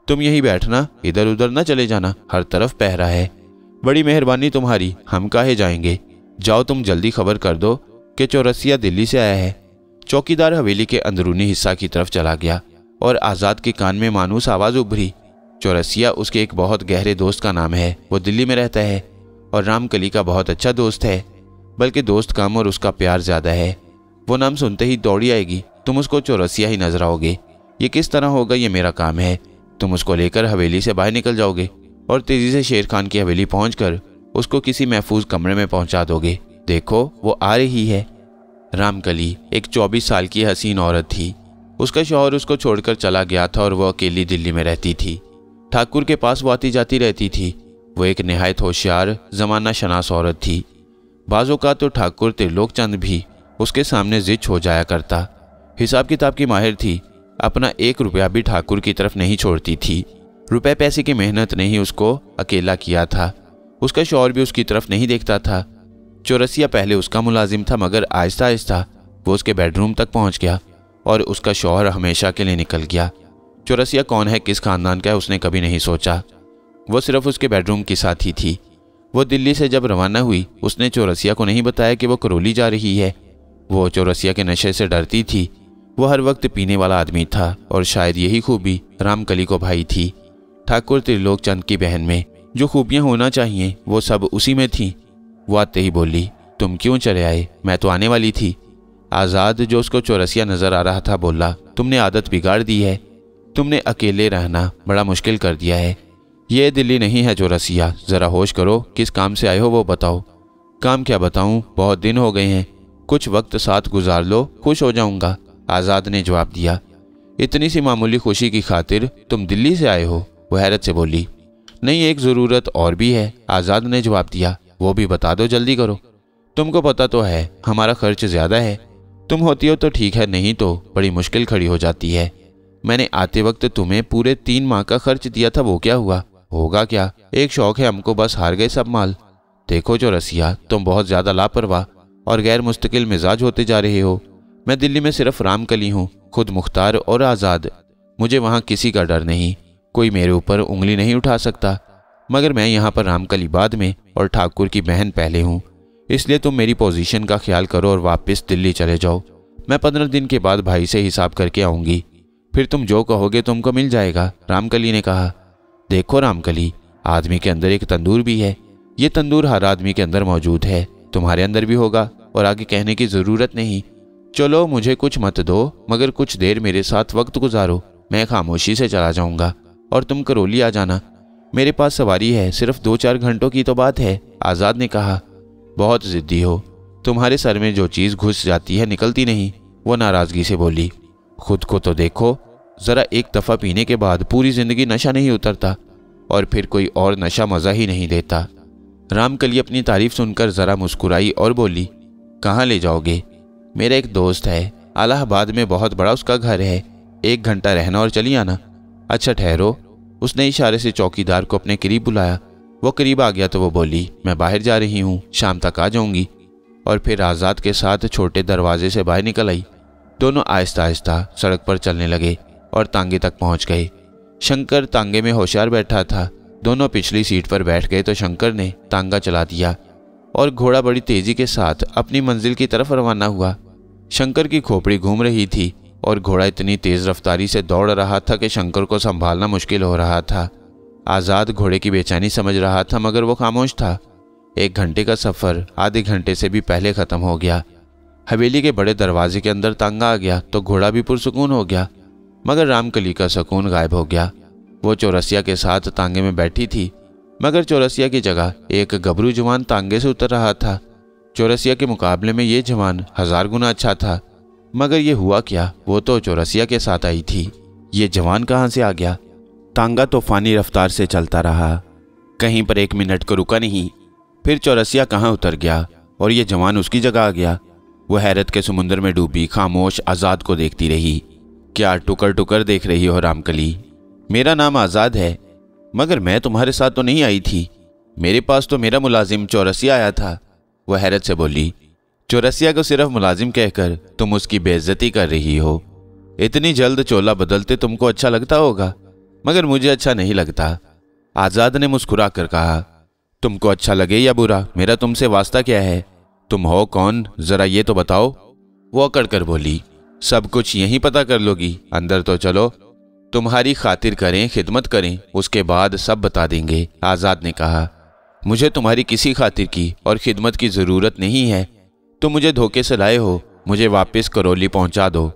तुम यहीं बैठना, इधर उधर न चले जाना, हर तरफ पहरा है। बड़ी मेहरबानी तुम्हारी, हम काहे जाएंगे। जाओ तुम जल्दी खबर कर दो कि चौरसिया दिल्ली से आया है। चौकीदार हवेली के अंदरूनी हिस्सा की तरफ चला गया और आज़ाद के कान में मानूस आवाज़ उभरी। चौरसिया उसके एक बहुत गहरे दोस्त का नाम है। वो दिल्ली में रहता है और रामकली का बहुत अच्छा दोस्त है, बल्कि दोस्त कम और उसका प्यार ज़्यादा है। वो नाम सुनते ही दौड़ी आएगी, तुम उसको चौरसिया ही नजर आओगे। ये किस तरह होगा, ये मेरा काम है। तुम उसको लेकर हवेली से बाहर निकल जाओगे और तेजी से शेर खान की हवेली पहुंचकर उसको किसी महफूज कमरे में पहुंचा दोगे। देखो वो आ रही है। रामकली एक 24 साल की हसीन औरत थी। उसका शौहर उसको छोड़कर चला गया था और वो अकेली दिल्ली में रहती थी। ठाकुर के पास वो आती जाती रहती थी। वो एक निहायत होशियार जमाना शनास औरत थी। बाजों का तो ठाकुर त्रिलोक चंद भी उसके सामने जिच हो जाया करता। हिसाब किताब की माहिर थी। अपना 1 रुपया भी ठाकुर की तरफ नहीं छोड़ती थी। रुपए पैसे की मेहनत ने ही उसको अकेला किया था। उसका शौहर भी उसकी तरफ नहीं देखता था। चौरसिया पहले उसका मुलाजिम था, मगर आहिस्ता आहिस्ता वो उसके बेडरूम तक पहुंच गया और उसका शौहर हमेशा के लिए निकल गया। चौरसिया कौन है, किस खानदान का है, उसने कभी नहीं सोचा। वो सिर्फ उसके बेडरूम की साथी थी। वो दिल्ली से जब रवाना हुई, उसने चौरसिया को नहीं बताया कि वो करौली जा रही है। वो चौरसिया के नशे से डरती थी। वो हर वक्त पीने वाला आदमी था और शायद यही खूबी रामकली को भाई थी। ठाकुर त्रिलोक चंद की बहन में जो खूबियां होना चाहिए वो सब उसी में थी। वो आते ही बोली, तुम क्यों चले आए, मैं तो आने वाली थी। आज़ाद जो उसको चौरसिया नजर आ रहा था बोला, तुमने आदत बिगाड़ दी है। तुमने अकेले रहना बड़ा मुश्किल कर दिया है। ये दिल्ली नहीं है चौरसिया, ज़रा होश करो, किस काम से आए हो वो बताओ। काम क्या बताऊं, बहुत दिन हो गए हैं, कुछ वक्त साथ गुजार लो, खुश हो जाऊंगा। आज़ाद ने जवाब दिया। इतनी सी मामूली खुशी की खातिर तुम दिल्ली से आए हो? वो हैरत से बोली। नहीं, एक ज़रूरत और भी है, आज़ाद ने जवाब दिया। वो भी बता दो, जल्दी करो। तुमको पता तो है हमारा खर्च ज़्यादा है। तुम होती हो तो ठीक है, नहीं तो बड़ी मुश्किल खड़ी हो जाती है। मैंने आते वक्त तुम्हें पूरे 3 माह का खर्च दिया था, वो क्या हुआ? होगा क्या, एक शौक है हमको, बस हार गए सब माल। देखो चौरसिया, तुम बहुत ज़्यादा लापरवाह और गैर मुस्तकिल मिजाज होते जा रहे हो। मैं दिल्ली में सिर्फ रामकली हूँ, खुद मुख्तार और आज़ाद। मुझे वहाँ किसी का डर नहीं, कोई मेरे ऊपर उंगली नहीं उठा सकता। मगर मैं यहाँ पर रामकली बाद में और ठाकुर की बहन पहले हूँ। इसलिए तुम मेरी पोजीशन का ख्याल करो और वापस दिल्ली चले जाओ। मैं 15 दिन के बाद भाई से हिसाब करके आऊँगी, फिर तुम जो कहोगे तुमको मिल जाएगा, रामकली ने कहा। देखो रामकली, आदमी के अंदर एक तंदूर भी है। ये तंदूर हर आदमी के अंदर मौजूद है, तुम्हारे अंदर भी होगा, और आगे कहने की ज़रूरत नहीं। चलो मुझे कुछ मत दो, मगर कुछ देर मेरे साथ वक्त गुजारो। मैं खामोशी से चला जाऊँगा और तुम करौली आ जाना। मेरे पास सवारी है, सिर्फ 2-4 घंटों की तो बात है, आज़ाद ने कहा। बहुत ज़िद्दी हो, तुम्हारे सर में जो चीज़ घुस जाती है निकलती नहीं, वो नाराज़गी से बोली। खुद को तो देखो, ज़रा एक दफ़ा पीने के बाद पूरी ज़िंदगी नशा नहीं उतरता, और फिर कोई और नशा मज़ा ही नहीं देता। रामकली अपनी तारीफ सुनकर ज़रा मुस्कुराई और बोली, कहाँ ले जाओगे? मेरा एक दोस्त है, इलाहाबाद में बहुत बड़ा उसका घर है, 1 घंटा रहना और चली आना। अच्छा ठहरो। उसने इशारे से चौकीदार को अपने करीब बुलाया। वो करीब आ गया तो वो बोली, मैं बाहर जा रही हूँ, शाम तक आ जाऊँगी। और फिर आज़ाद के साथ छोटे दरवाजे से बाहर निकल आई। दोनों आहिस्ता आहिस्ता सड़क पर चलने लगे और तांगे तक पहुँच गए। शंकर तांगे में होशियार बैठा था। दोनों पिछली सीट पर बैठ गए तो शंकर ने तांगा चला दिया और घोड़ा बड़ी तेजी के साथ अपनी मंजिल की तरफ रवाना हुआ। शंकर की खोपड़ी घूम रही थी और घोड़ा इतनी तेज रफ्तारी से दौड़ रहा था कि शंकर को संभालना मुश्किल हो रहा था। आज़ाद घोड़े की बेचैनी समझ रहा था, मगर वो खामोश था। 1 घंटे का सफ़र आधे घंटे से भी पहले ख़त्म हो गया। हवेली के बड़े दरवाजे के अंदर तांगा आ गया तो घोड़ा भी पुरसुकून हो गया, मगर रामकली का सुकून गायब हो गया। वो चौरसिया के साथ तांगे में बैठी थी, मगर चौरसिया की जगह एक गबरू जवान तांगे से उतर रहा था। चौरसिया के मुकाबले में ये जवान 1000 गुना अच्छा था। मगर ये हुआ क्या, वो तो चौरसिया के साथ आई थी, ये जवान कहाँ से आ गया? तांगा तूफानी रफ्तार से चलता रहा, कहीं पर 1 मिनट को रुका नहीं। फिर चौरसिया कहाँ उतर गया और ये जवान उसकी जगह आ गया। वो हैरत के समुंदर में डूबी खामोश आज़ाद को देखती रही। क्या टुकर टुकर देख रही हो रामकली? मेरा नाम आज़ाद है, मगर मैं तुम्हारे साथ तो नहीं आई थी। मेरे पास तो मेरा मुलाजिम चौरसिया आया था, वह हैरत से बोली। चौरसिया को सिर्फ मुलाजिम कहकर तुम उसकी बेइज्जती कर रही हो। इतनी जल्द चोला बदलते तुमको अच्छा लगता होगा? मगर मुझे अच्छा नहीं लगता। आज़ाद ने मुस्कुरा कर कहा, तुमको अच्छा लगे या बुरा, मेरा तुमसे वास्ता क्या है? तुम हो कौन, जरा ये तो बताओ। वो अकड़ कर बोली, सब कुछ यहीं पता कर लोगी, अंदर तो चलो, तुम्हारी खातिर करें, खिदमत करें, उसके बाद सब बता देंगे। आज़ाद ने कहा, मुझे तुम्हारी किसी खातिर की और खिदमत की ज़रूरत नहीं है। तुम मुझे धोखे से लाए हो, मुझे वापस करौली पहुंचा दो।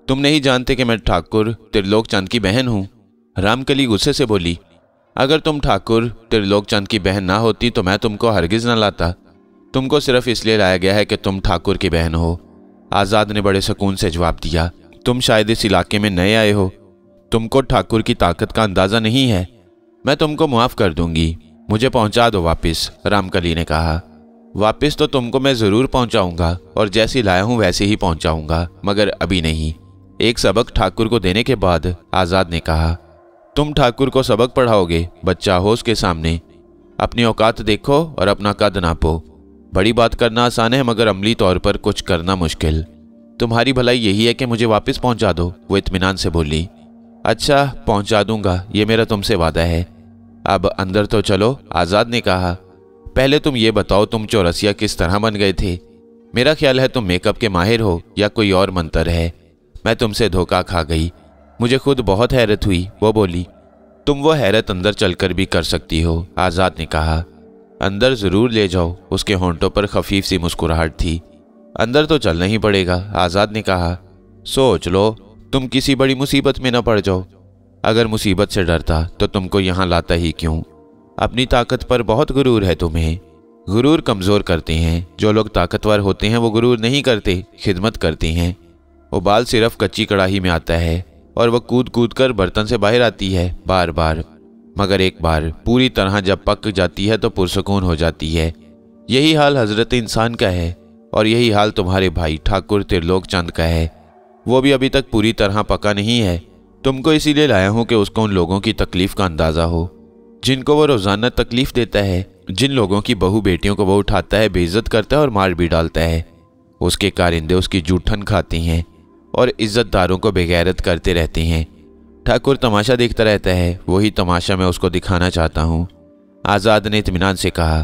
तुम नहीं जानते कि मैं ठाकुर त्रिलोक चंद की बहन हूँ। रामकली गुस्से से बोली, अगर तुम ठाकुर त्रिलोक चंद की बहन ना होती तो मैं तुमको हरगिज़ न लाता। तुमको सिर्फ इसलिए लाया गया है कि तुम ठाकुर की बहन हो। आज़ाद ने बड़े सुकून से जवाब दिया, तुम शायद इस इलाके में नए आए हो, तुमको ठाकुर की ताकत का अंदाज़ा नहीं है। मैं तुमको माफ़ कर दूंगी, मुझे पहुंचा दो वापस। रामकली ने कहा, वापस तो तुमको मैं ज़रूर पहुंचाऊंगा और जैसी लाया हूं वैसे ही पहुंचाऊंगा, मगर अभी नहीं। एक सबक ठाकुर को देने के बाद आज़ाद ने कहा, तुम ठाकुर को सबक पढ़ाओगे? बच्चा हो उसके सामने, अपनी औकात देखो और अपना कद नापो। बड़ी बात करना आसान है मगर अमली तौर पर कुछ करना मुश्किल। तुम्हारी भलाई यही है कि मुझे वापस पहुंचा दो। वो इत्मीनान से बोली, अच्छा पहुंचा दूंगा, ये मेरा तुमसे वादा है। अब अंदर तो चलो। आज़ाद ने कहा, पहले तुम ये बताओ, तुम चौरसिया किस तरह बन गए थे? मेरा ख्याल है तुम मेकअप के माहिर हो या कोई और मंतर है। मैं तुमसे धोखा खा गई, मुझे खुद बहुत हैरत हुई। वो बोली, तुम वो हैरत अंदर चलकर भी कर सकती हो। आज़ाद ने कहा, अंदर ज़रूर ले जाओ। उसके होंठों पर खफीफ सी मुस्कुराहट थी। अंदर तो चलना ही पड़ेगा। आज़ाद ने कहा, सोच लो, तुम किसी बड़ी मुसीबत में न पड़ जाओ। अगर मुसीबत से डरता तो तुमको यहाँ लाता ही क्यों? अपनी ताकत पर बहुत गुरूर है तुम्हें। गुरूर कमज़ोर करते हैं। जो लोग ताकतवर होते हैं वो गुरूर नहीं करते, खिदमत करते हैं। उबाल सिर्फ कच्ची कड़ाही में आता है और वह कूद कूद कर बर्तन से बाहर आती है बार बार, मगर एक बार पूरी तरह जब पक जाती है तो पुरसुकून हो जाती है। यही हाल हजरत इंसान का है और यही हाल तुम्हारे भाई ठाकुर त्रिलोक चंद का है। वो भी अभी तक पूरी तरह पका नहीं है। तुमको इसीलिए लाया हूं कि उसको उन लोगों की तकलीफ का अंदाज़ा हो जिनको वो रोज़ाना तकलीफ देता है, जिन लोगों की बहू बेटियों को वो उठाता है, बेइज्जत करता है और मार भी डालता है। उसके कारिंदे उसकी जूठन खाते हैं और इज्जतदारों को बेगैरत करते रहते हैं। ठाकुर तमाशा देखता रहता है, वही तमाशा मैं उसको दिखाना चाहता हूँ। आज़ाद ने इत्मीनान से कहा,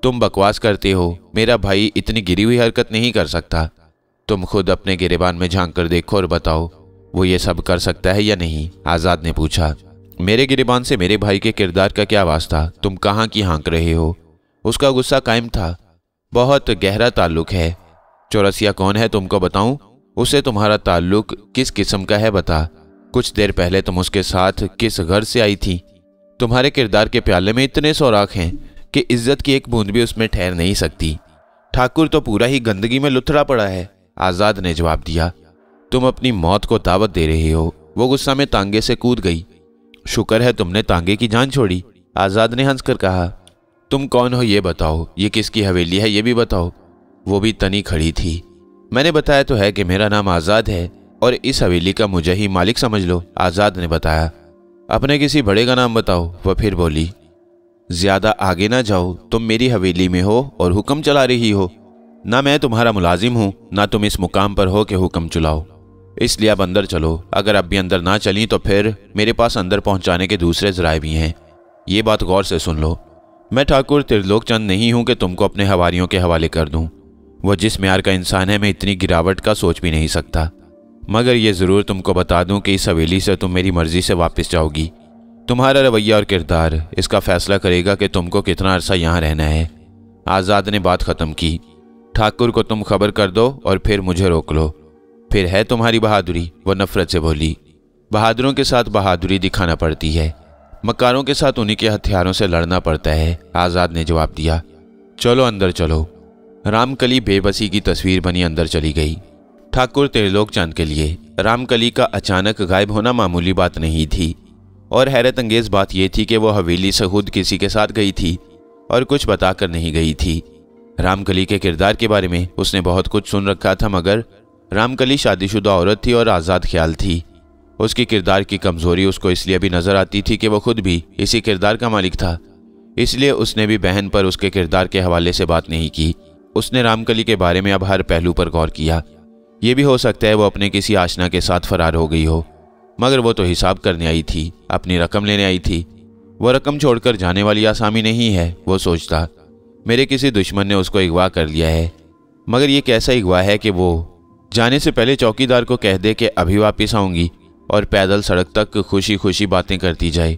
तुम बकवास करते हो, मेरा भाई इतनी गिरी हुई हरकत नहीं कर सकता। तुम खुद अपने गिरेबान में झांक कर देखो और बताओ वो ये सब कर सकता है या नहीं। आज़ाद ने पूछा, मेरे गिरेबान से मेरे भाई के किरदार का क्या वास्ता? तुम कहाँ की हाँक रहे हो? उसका गुस्सा कायम था। बहुत गहरा ताल्लुक है। चौरसिया कौन है तुमको बताऊं? उससे तुम्हारा ताल्लुक किस किस्म का है बता। कुछ देर पहले तुम उसके साथ किस घर से आई थी? तुम्हारे किरदार के प्याले में इतने सौराख हैं कि इज्जत की एक बूंद भी उसमें ठहर नहीं सकती। ठाकुर तो पूरा ही गंदगी में लुथड़ा पड़ा है। आज़ाद ने जवाब दिया, तुम अपनी मौत को दावत दे रहे हो। वो गुस्सा में तांगे से कूद गई। शुक्र है तुमने तांगे की जान छोड़ी। आज़ाद ने हंसकर कहा, तुम कौन हो ये बताओ, ये किसकी हवेली है ये भी बताओ। वो भी तनी खड़ी थी। मैंने बताया तो है कि मेरा नाम आज़ाद है और इस हवेली का मुझे ही मालिक समझ लो। आज़ाद ने बताया, अपने किसी बड़े का नाम बताओ। वह फिर बोली, ज़्यादा आगे ना जाओ, तुम मेरी हवेली में हो और हुक्म चला रही हो। ना मैं तुम्हारा मुलाजिम हूँ, ना तुम इस मुकाम पर हो कि हुक्म चलाओ। इसलिए अब अंदर चलो। अगर अब भी अंदर ना चली तो फिर मेरे पास अंदर पहुंचाने के दूसरे ज़राए भी हैं। ये बात गौर से सुन लो। मैं ठाकुर त्रिलोक चंद नहीं हूं कि तुमको अपने हवारियों के हवाले कर दूं। वह जिस म्यार का इंसान है मैं इतनी गिरावट का सोच भी नहीं सकता। मगर ये ज़रूर तुमको बता दूं कि इस हवेली से तुम मेरी मर्ज़ी से वापस जाओगी। तुम्हारा रवैया और किरदार इसका फैसला करेगा कि तुमको कितना अरसा यहाँ रहना है। आज़ाद ने बात ख़त्म की। ठाकुर को तुम खबर कर दो और फिर मुझे रोक लो। फिर है तुम्हारी बहादुरी। वो नफरत से बोली, बहादुरों के साथ बहादुरी दिखाना पड़ती है, मक्कारों के साथ उन्हीं के हथियारों से लड़ना पड़ता है। आज़ाद ने जवाब दिया, चलो अंदर चलो। रामकली बेबसी की तस्वीर बनी अंदर चली गई। ठाकुर त्रिलोक चंद के लिए रामकली का अचानक गायब होना मामूली बात नहीं थी और हैरत अंगेज़ बात यह थी कि वह हवेली से खुद किसी के साथ गई थी और कुछ बताकर नहीं गई थी। रामकली के किरदार के बारे में उसने बहुत कुछ सुन रखा था, मगर रामकली शादीशुदा औरत थी और आज़ाद ख्याल थी। उसकी किरदार की कमज़ोरी उसको इसलिए भी नज़र आती थी कि वह खुद भी इसी किरदार का मालिक था। इसलिए उसने भी बहन पर उसके किरदार के हवाले से बात नहीं की। उसने रामकली के बारे में अब हर पहलू पर गौर किया। यह भी हो सकता है वो अपने किसी आशना के साथ फरार हो गई हो। मगर वो तो हिसाब करने आई थी, अपनी रकम लेने आई थी। वो रकम छोड़कर जाने वाली आसामी नहीं है, वो सोचता। मेरे किसी दुश्मन ने उसको अगवा कर लिया है, मगर ये कैसा अगवा है कि वो जाने से पहले चौकीदार को कह दे कि अभी वापस आऊँगी और पैदल सड़क तक खुशी खुशी बातें करती जाए।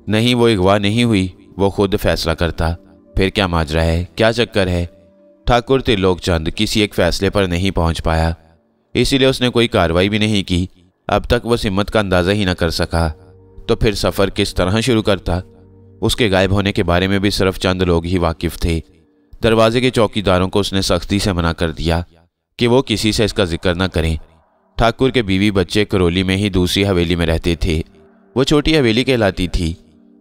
नहीं, वो अगवा नहीं हुई, वो खुद फैसला करता। फिर क्या माजरा है, क्या चक्कर है? ठाकुर त्रिलोकचंद किसी एक फैसले पर नहीं पहुंच पाया, इसीलिए उसने कोई कार्रवाई भी नहीं की। अब तक वो हिम्मत का अंदाज़ा ही न कर सका, तो फिर सफ़र किस तरह शुरू करता? उसके गायब होने के बारे में भी सिर्फ चंद लोग ही वाकिफ थे। दरवाजे के चौकीदारों को उसने सख्ती से मना कर दिया कि वो किसी से इसका जिक्र न करें। ठाकुर के बीवी बच्चे करौली में ही दूसरी हवेली में रहते थे। वो छोटी हवेली कहलाती थी।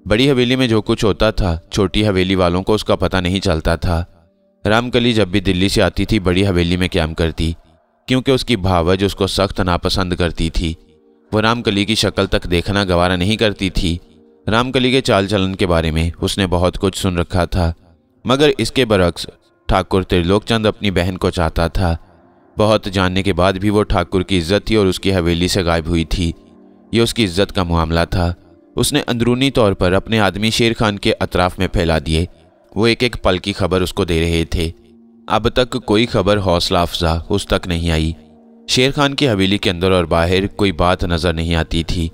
बड़ी हवेली में जो कुछ होता था, छोटी हवेली वालों को उसका पता नहीं चलता था। रामकली जब भी दिल्ली से आती थी, बड़ी हवेली में क्याम करती, क्योंकि उसकी भावज उसको सख्त नापसंद करती थी। वो रामकली की शक्ल तक देखना गवारा नहीं करती थी। रामकली के चाल चलन के बारे में उसने बहुत कुछ सुन रखा था, मगर इसके बरक्स ठाकुर त्रिलोकचंद अपनी बहन को चाहता था। बहुत जानने के बाद भी वो ठाकुर की इज्जत थी और उसकी हवेली से गायब हुई थी। ये उसकी इज्जत का मामला था। उसने अंदरूनी तौर पर अपने आदमी शेर खान के अतराफ में फैला दिए। वो एक एक पल की खबर उसको दे रहे थे। अब तक कोई खबर हौसला अफजा उस तक नहीं आई। शेर खान की हवेली के अंदर और बाहर कोई बात नजर नहीं आती थी।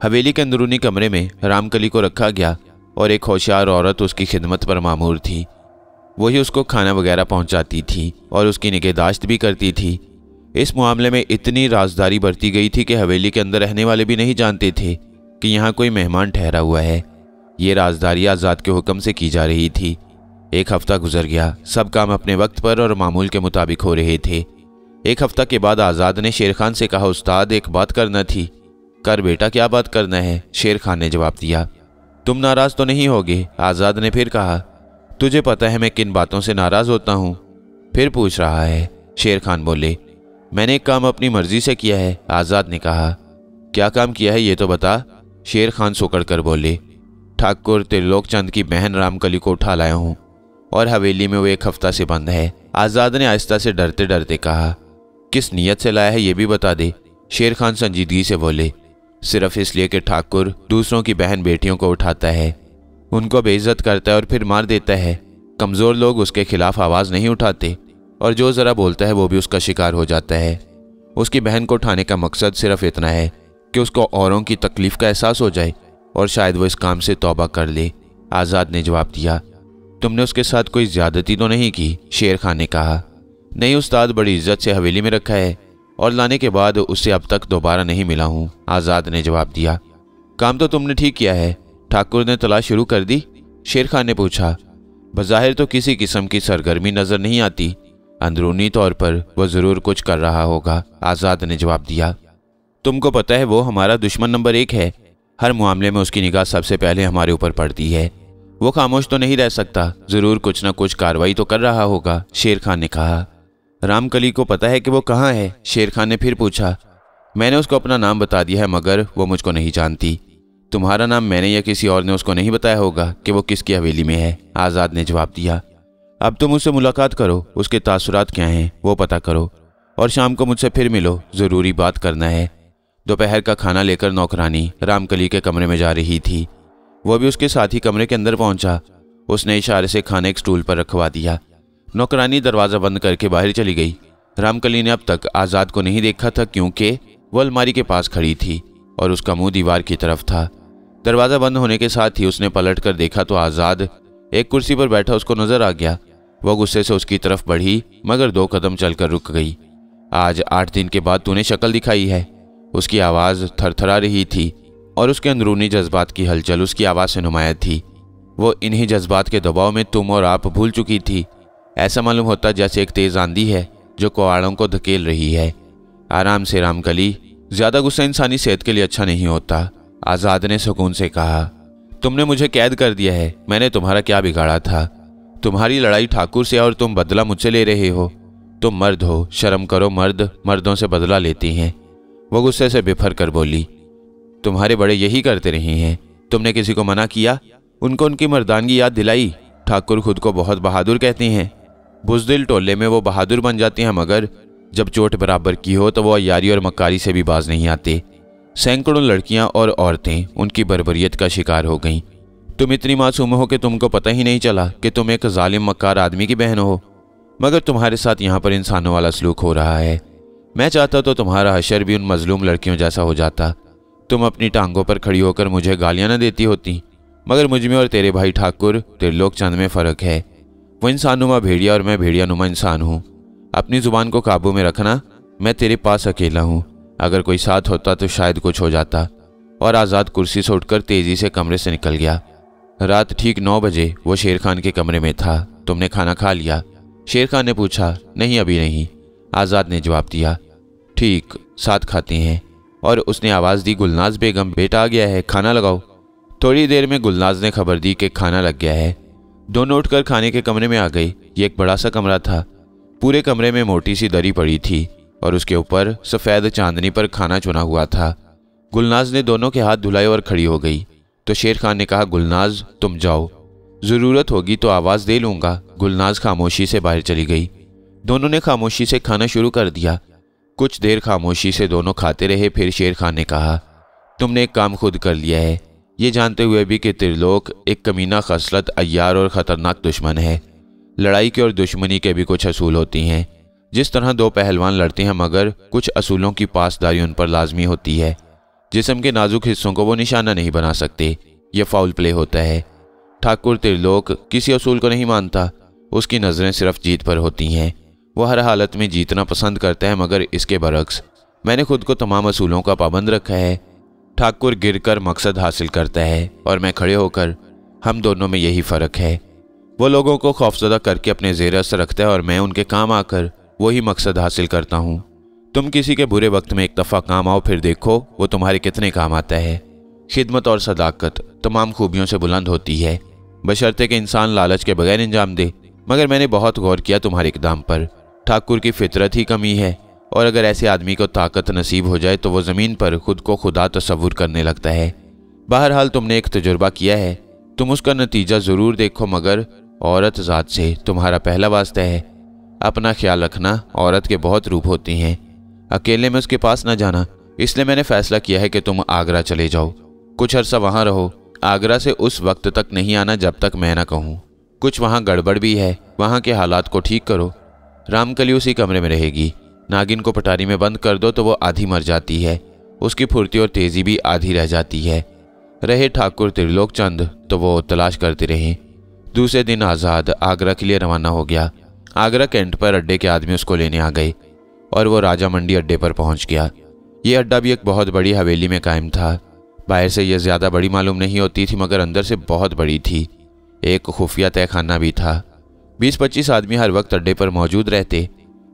हवेली के अंदरूनी कमरे में रामकली को रखा गया और एक होशियार औरत उसकी खिदमत पर मामूर थी। वही उसको खाना वगैरह पहुंचाती थी और उसकी निगहदाश्त भी करती थी। इस मामले में इतनी राजदारी बरती गई थी कि हवेली के अंदर रहने वाले भी नहीं जानते थे कि यहाँ कोई मेहमान ठहरा हुआ है। ये राजदारी आज़ाद के हुक्म से की जा रही थी। एक हफ्ता गुजर गया। सब काम अपने वक्त पर और मामूल के मुताबिक हो रहे थे। एक हफ्ता के बाद आज़ाद ने शेर खान से कहा, उस्ताद एक बात करना थी। कर बेटा, क्या बात करना है? शेर खान ने जवाब दिया। तुम नाराज़ तो नहीं होगे? आज़ाद ने फिर कहा। तुझे पता है मैं किन बातों से नाराज़ होता हूँ? फिर पूछ रहा है? शेर खान बोले। मैंने एक काम अपनी मर्जी से किया है। आज़ाद ने कहा। क्या काम किया है ये तो बता? शेर खान सोकड़ कर बोले। ठाकुर त्रिलोकचंद की बहन रामकली को उठा लाया हूँ और हवेली में वो एक हफ्ता से बंद है। आज़ाद ने आहिस्ता से डरते डरते कहा। किस नीयत से लाया है ये भी बता दे। शेर खान संजीदगी से बोले। सिर्फ इसलिए कि ठाकुर दूसरों की बहन बेटियों को उठाता है, उनको बेइज्जत करता है और फिर मार देता है। कमज़ोर लोग उसके खिलाफ आवाज़ नहीं उठाते और जो ज़रा बोलता है वो भी उसका शिकार हो जाता है। उसकी बहन को उठाने का मकसद सिर्फ इतना है कि उसको औरों की तकलीफ़ का एहसास हो जाए और शायद वो इस काम से तौबा कर ले। आज़ाद ने जवाब दिया। तुमने उसके साथ कोई ज़्यादती तो नहीं की? शेर खान ने कहा। नहीं उस्ताद, बड़ी इज्जत से हवेली में रखा है और लाने के बाद उससे अब तक दोबारा नहीं मिला हूँ। आज़ाद ने जवाब दिया। काम तो तुमने ठीक किया है। ठाकुर ने तलाश शुरू कर दी? शेर खान ने पूछा। बज़ाहिर तो किसी किस्म की सरगर्मी नज़र नहीं आती, अंदरूनी तौर पर वो ज़रूर कुछ कर रहा होगा। आज़ाद ने जवाब दिया। तुमको पता है वो हमारा दुश्मन नंबर 1 है। हर मामले में उसकी निगाह सबसे पहले हमारे ऊपर पड़ती है। वो खामोश तो नहीं रह सकता, ज़रूर कुछ ना कुछ कार्रवाई तो कर रहा होगा। शेर खान ने कहा। रामकली को पता है कि वो कहाँ है? शेर खान ने फिर पूछा। मैंने उसको अपना नाम बता दिया है मगर वो मुझको नहीं जानती। तुम्हारा नाम मैंने या किसी और ने उसको नहीं बताया होगा कि वो किसकी हवेली में है। आज़ाद ने जवाब दिया। अब तुम उससे मुलाकात करो, उसके तासुरात क्या हैं वो पता करो और शाम को मुझसे फिर मिलो, ज़रूरी बात करना है। दोपहर का खाना लेकर नौकरानी रामकली के कमरे में जा रही थी। वो भी उसके साथ ही कमरे के अंदर पहुंचा। उसने इशारे से खाना एक स्टूल पर रखवा दिया। नौकरानी दरवाज़ा बंद करके बाहर चली गई। रामकली ने अब तक आज़ाद को नहीं देखा था क्योंकि वो अलमारी के पास खड़ी थी और उसका मुंह दीवार की तरफ था। दरवाज़ा बंद होने के साथ ही उसने पलट कर देखा तो आज़ाद एक कुर्सी पर बैठा उसको नजर आ गया। वो गुस्से से उसकी तरफ बढ़ी मगर 2 कदम चलकर रुक गई। आज 8 दिन के बाद तूने शक्ल दिखाई है। उसकी आवाज़ थरथरा रही थी और उसके अंदरूनी जज्बात की हलचल उसकी आवाज़ से नुमाया थी। वो इन्हीं जज्बात के दबाव में तुम और आप भूल चुकी थी। ऐसा मालूम होता जैसे एक तेज़ आंधी है जो कुआड़ों को धकेल रही है। आराम से रामकली, ज़्यादा गुस्सा इंसानी सेहत के लिए अच्छा नहीं होता। आज़ाद ने सुकून से कहा। तुमने मुझे कैद कर दिया है, मैंने तुम्हारा क्या बिगाड़ा था? तुम्हारी लड़ाई ठाकुर से और तुम बदला मुझसे ले रहे हो। तुम मर्द हो, शर्म करो। मर्द मर्दों से बदला लेते हैं। वो गुस्से से बिफर कर बोली। तुम्हारे बड़े यही करते रहे हैं। तुमने किसी को मना किया, उनको उनकी मर्दानगी याद दिलाई। ठाकुर खुद को बहुत बहादुर कहते हैं। बुज़दिल टोले में वो बहादुर बन जाते हैं मगर जब चोट बराबर की हो तो वो अय्यारी और मक्कारी से भी बाज नहीं आते। सैकड़ों लड़कियां और औरतें उनकी बर्बरियत का शिकार हो गईं। तुम इतनी मासूम हो कि तुमको पता ही नहीं चला कि तुम एक जालिम मक्कार आदमी की बहन हो, मगर तुम्हारे साथ यहाँ पर इंसानों वाला सलूक हो रहा है। मैं चाहता तो तुम्हारा हशर भी उन मजलूम लड़कियों जैसा हो जाता। तुम अपनी टांगों पर खड़ी होकर मुझे गालियां न देती होती, मगर मुझ में और तेरे भाई ठाकुर त्रिलोक चंद में फ़र्क है। वो इंसानुमा भेड़िया और मैं भेड़िया नुमा इंसान हूँ। अपनी ज़ुबान को काबू में रखना। मैं तेरे पास अकेला हूँ, अगर कोई साथ होता तो शायद कुछ हो जाता। और आज़ाद कुर्सी से उठकर तेज़ी से कमरे से निकल गया। रात ठीक 9 बजे वो शेर खान के कमरे में था। तुमने खाना खा लिया? शेर खान ने पूछा। नहीं, अभी नहीं, आज़ाद ने जवाब दिया। ठीक, साथ खाते हैं। और उसने आवाज़ दी, गुलनाज बेगम, बेटा आ गया है, खाना लगाओ। थोड़ी देर में गुलनाज ने खबर दी कि खाना लग गया है। दोनों उठकर खाने के कमरे में आ गए। ये एक बड़ा सा कमरा था। पूरे कमरे में मोटी सी दरी पड़ी थी और उसके ऊपर सफ़ेद चांदनी पर खाना चुना हुआ था। गुलनाज ने दोनों के हाथ धुलाए और खड़ी हो गई तो शेर खान ने कहा, गुलनाज तुम जाओ, ज़रूरत होगी तो आवाज़ दे लूँगा। गुलनाज खामोशी से बाहर चली गई। दोनों ने खामोशी से खाना शुरू कर दिया। कुछ देर खामोशी से दोनों खाते रहे। फिर शेर खान ने कहा, तुमने एक काम खुद कर लिया है, ये जानते हुए भी कि त्रिलोक एक कमीना खसलत, अय्यार और ख़तरनाक दुश्मन है। लड़ाई के और दुश्मनी के भी कुछ असूल होती हैं। जिस तरह दो पहलवान लड़ते हैं, मगर कुछ असूलों की पासदारी उन पर लाजमी होती है। जिस्म के नाजुक हिस्सों को वो निशाना नहीं बना सकते। ये फाउल प्ले होता है। ठाकुर त्रिलोक किसी असूल को नहीं मानता। उसकी नज़रें सिर्फ जीत पर होती हैं। वो हर हालत में जीतना पसंद करता है, मगर इसके बरक्स मैंने खुद को तमाम असूलों का पाबंद रखा है। ठाकुर गिरकर मकसद हासिल करता है और मैं खड़े होकर। हम दोनों में यही फ़र्क है। वो लोगों को खौफजदा करके अपने ज़ेर असर रखता है और मैं उनके काम आकर वही मकसद हासिल करता हूँ। तुम किसी के बुरे वक्त में एक दफ़ा काम आओ, फिर देखो वो तुम्हारे कितने काम आता है। खिदमत और सदाकत तमाम खूबियों से बुलंद होती है, बशर्ते कि इंसान लालच के बगैर अंजाम दे। मगर मैंने बहुत गौर किया तुम्हारे इक़दाम पर। ठाकुर की फितरत ही कमी है, और अगर ऐसे आदमी को ताकत नसीब हो जाए तो वो ज़मीन पर खुद को खुदा तस्वुर करने लगता है। बहरहाल तुमने एक तजुर्बा किया है, तुम उसका नतीजा ज़रूर देखो, मगर औरत ज़ात से तुम्हारा पहला वास्ता है। अपना ख्याल रखना। औरत के बहुत रूप होते हैं, अकेले में उसके पास न जाना। इसलिए मैंने फ़ैसला किया है कि तुम आगरा चले जाओ, कुछ अरसा वहाँ रहो। आगरा से उस वक्त तक नहीं आना जब तक मैं ना कहूँ। कुछ वहाँ गड़बड़ भी है, वहाँ के हालात को ठीक करो। रामकली उसी कमरे में रहेगी। नागिन को पटारी में बंद कर दो तो वो आधी मर जाती है, उसकी फुर्ती और तेज़ी भी आधी रह जाती है। रहे ठाकुर त्रिलोक चंद तो वो तलाश करते रहे। दूसरे दिन आज़ाद आगरा के लिए रवाना हो गया। आगरा कैंट पर अड्डे के आदमी उसको लेने आ गए और वो राजा मंडी अड्डे पर पहुंच गया। ये अड्डा भी एक बहुत बड़ी हवेली में कायम था। बाहर से यह ज़्यादा बड़ी मालूम नहीं होती थी, मगर अंदर से बहुत बड़ी थी। एक खुफिया तहखाना भी था। 20-25 आदमी हर वक्त अड्डे पर मौजूद रहते।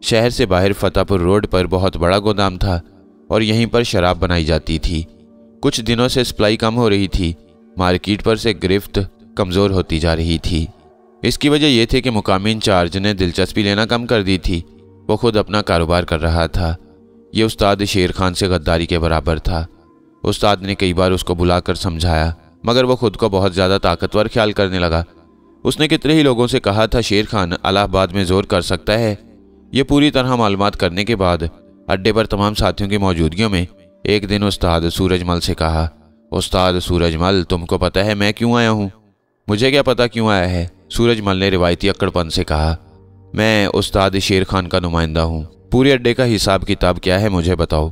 शहर से बाहर फतेहपुर रोड पर बहुत बड़ा गोदाम था और यहीं पर शराब बनाई जाती थी। कुछ दिनों से सप्लाई कम हो रही थी। मार्केट पर से गिरफ्त कमज़ोर होती जा रही थी। इसकी वजह यह थी कि मुकामी इंचार्ज ने दिलचस्पी लेना कम कर दी थी। वो खुद अपना कारोबार कर रहा था। ये उस्ताद शेर खान से गद्दारी के बराबर था। उस्ताद ने कई बार उसको बुलाकर समझाया, मगर वो खुद को बहुत ज़्यादा ताकतवर ख्याल करने लगा। उसने कितने ही लोगों से कहा था शेर खान इलाहाबाद में जोर कर सकता है। ये पूरी तरह मालूमात करने के बाद अड्डे पर तमाम साथियों की मौजूदगी में एक दिन उस्ताद सूरजमल से कहा, उस्ताद सूरजमल, तुमको पता है मैं क्यों आया हूँ? मुझे क्या पता क्यों आया है, सूरजमल ने रिवायती अक्कड़पन से कहा। मैं उस्ताद शेर खान का नुमाइंदा हूँ। पूरे अड्डे का हिसाब किताब क्या है मुझे बताओ।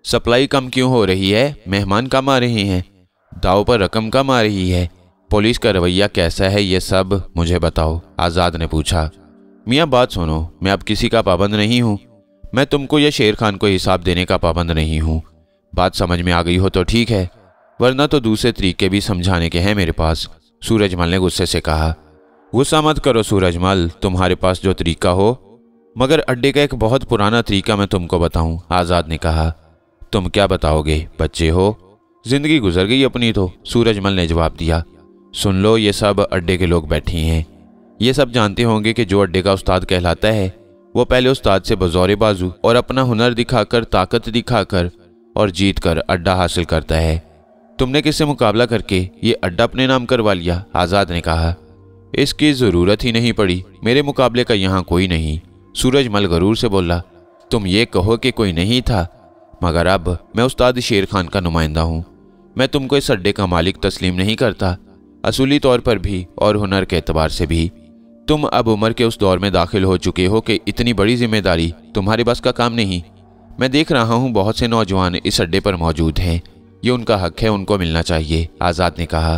सप्लाई कम क्यों हो रही है? मेहमान कम आ रहे हैं? दाव पर रकम कम आ रही है? पुलिस का रवैया कैसा है? ये सब मुझे बताओ, आज़ाद ने पूछा। मियाँ बात सुनो, मैं अब किसी का पाबंद नहीं हूँ। मैं तुमको या शेर खान को हिसाब देने का पाबंद नहीं हूँ। बात समझ में आ गई हो तो ठीक है, वरना तो दूसरे तरीके भी समझाने के हैं मेरे पास, सूरजमल ने गुस्से से कहा। गुस्सा मत करो सूरजमल, तुम्हारे पास जो तरीका हो, मगर अड्डे का एक बहुत पुराना तरीका मैं तुमको बताऊं, आज़ाद ने कहा। तुम क्या बताओगे? बच्चे हो, जिंदगी गुजर गई अपनी तो, सूरजमल ने जवाब दिया। सुन लो, ये सब अड्डे के लोग बैठे हैं। ये सब जानते होंगे कि जो अड्डे का उस्ताद कहलाता है वो पहले उस्ताद से बज़ौर बाजू और अपना हुनर दिखाकर, ताकत दिखाकर और जीत कर अड्डा हासिल करता है। तुमने किससे मुकाबला करके ये अड्डा अपने नाम करवा लिया? आज़ाद ने कहा। इसकी ज़रूरत ही नहीं पड़ी, मेरे मुकाबले का यहाँ कोई नहीं, सूरजमल गरूर से बोला। तुम ये कहो कि कोई नहीं था, मगर अब मैं उस्ताद शेर खान का नुमाइंदा हूँ। मैं तुमको इस अड्डे का मालिक तस्लीम नहीं करता, असूली तौर पर भी और हुनर के एतबार से भी। तुम अब उम्र के उस दौर में दाखिल हो चुके हो कि इतनी बड़ी जिम्मेदारी तुम्हारे बस का काम नहीं। मैं देख रहा हूँ बहुत से नौजवान इस अड्डे पर मौजूद हैं, ये उनका हक है, उनको मिलना चाहिए। आज़ाद ने कहा।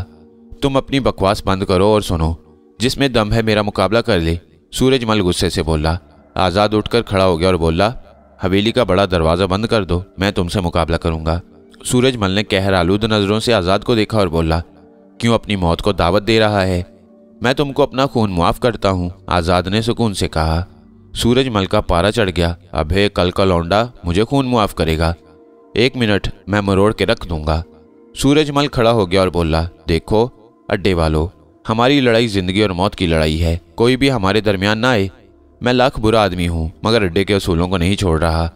तुम अपनी बकवास बंद करो और सुनो, जिसमें दम है मेरा मुकाबला कर ले। सूरजमल गुस्से से बोला। आज़ाद उठकर खड़ा हो गया और बोला, हवेली का बड़ा दरवाज़ा बंद कर दो, मैं तुमसे मुकाबला करूंगा। सूरजमल ने कहर आलूद नज़रों से आज़ाद को देखा और बोला, क्यों अपनी मौत को दावत दे रहा है? मैं तुमको अपना खून मुआफ़ करता हूँ, आज़ाद ने सुकून से कहा। सूरजमल का पारा चढ़ गया। अबे कल का लौंडा मुझे खून मुआफ़ करेगा? 1 मिनट, मैं मरोड़ के रख दूंगा। सूरजमल खड़ा हो गया और बोला, देखो अड्डे वालों, हमारी लड़ाई ज़िंदगी और मौत की लड़ाई है, कोई भी हमारे दरमियान ना आए। मैं लाख बुरा आदमी हूँ मगर अड्डे के असूलों को नहीं छोड़ रहा।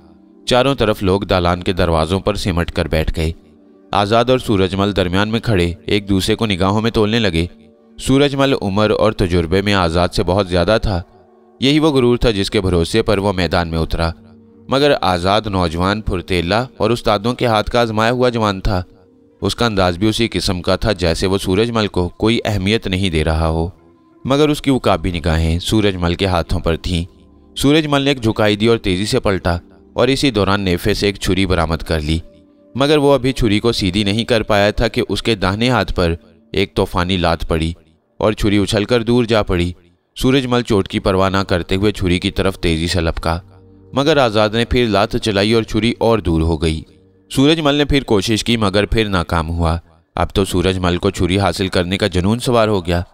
चारों तरफ लोग दालान के दरवाज़ों पर सिमट कर बैठ गए। आज़ाद और सूरजमल दरमियान में खड़े एक दूसरे को निगाहों में तोलने लगे। सूरजमल उम्र और तजुर्बे में आज़ाद से बहुत ज़्यादा था। यही वो गुरूर था जिसके भरोसे पर वो मैदान में उतरा। मगर आज़ाद नौजवान, फुर्तेला और उस्तादों के हाथ का आजमाया हुआ जवान था। उसका अंदाज भी उसी किस्म का था जैसे वो सूरजमल को कोई अहमियत नहीं दे रहा हो। मगर उसकी उकाबी निगाहें सूरजमल के हाथों पर थीं। सूरजमल ने एक झुकाई दी और तेज़ी से पलटा और इसी दौरान नेफे से एक छुरी बरामद कर ली। मगर वो अभी छुरी को सीधी नहीं कर पाया था कि उसके दाहिने हाथ पर एक तूफानी लात पड़ी और छुरी उछलकर दूर जा पड़ी। सूरजमल चोट की परवाह न करते हुए छुरी की तरफ तेजी से लपका, मगर आज़ाद ने फिर लात चलाई और छुरी और दूर हो गई। सूरजमल ने फिर कोशिश की मगर फिर नाकाम हुआ। अब तो सूरजमल को छुरी हासिल करने का जुनून सवार हो गया।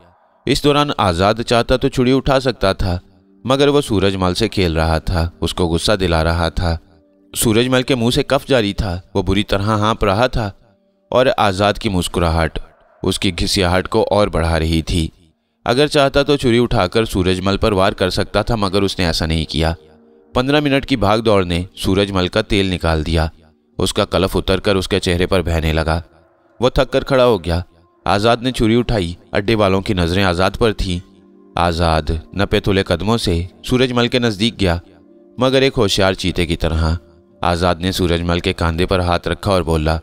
इस दौरान आज़ाद चाहता तो छुरी उठा सकता था, मगर वो सूरजमल से खेल रहा था, उसको गुस्सा दिला रहा था। सूरजमल के मुंह से कफ जारी था, वो बुरी तरह हाँप रहा था और आज़ाद की मुस्कुराहट उसकी घिसियाहट को और बढ़ा रही थी। अगर चाहता तो छुरी उठाकर सूरजमल पर वार कर सकता था, मगर उसने ऐसा नहीं किया। 15 मिनट की भाग दौड़ ने सूरजमल का तेल निकाल दिया। उसका कलफ उतरकर उसके चेहरे पर बहने लगा। वो थक कर खड़ा हो गया। आज़ाद ने छुरी उठाई। अड्डे वालों की नज़रें आज़ाद पर थीं। आज़ाद नपे तुले कदमों से सूरजमल के नज़दीक गया, मगर एक होशियार चीते की तरह। आज़ाद ने सूरजमल के कंधे पर हाथ रखा और बोला,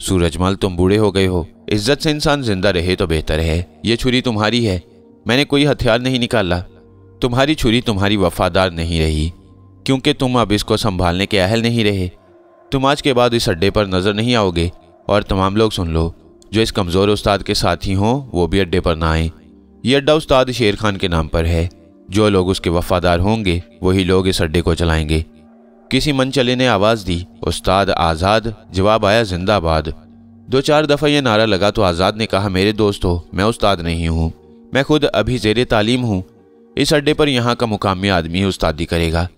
सूरजमल तुम बूढ़े हो गए हो, इज्जत से इंसान जिंदा रहे तो बेहतर है। ये छुरी तुम्हारी है, मैंने कोई हथियार नहीं निकाला। तुम्हारी छुरी तुम्हारी वफादार नहीं रही, क्योंकि तुम अब इसको संभालने के अहल नहीं रहे। तुम आज के बाद इस अड्डे पर नजर नहीं आओगे। और तमाम लोग सुन लो, जो इस कमज़ोर उस्ताद के साथी हों वो भी अड्डे पर ना आए। ये अड्डा उस्ताद शेर खान के नाम पर है। जो लोग उसके वफादार होंगे वही लोग इस अड्डे को चलाएंगे। किसी मनचले ने आवाज़ दी, उस्ताद आज़ाद। जवाब आया, जिंदाबाद। 2-4 दफ़ा यह नारा लगा तो आज़ाद ने कहा, मेरे दोस्तों, मैं उस्ताद नहीं हूँ, मैं खुद अभी ज़ेरे तालीम हूँ। इस अड्डे पर यहाँ का मुकामी आदमी उस्तादी करेगा।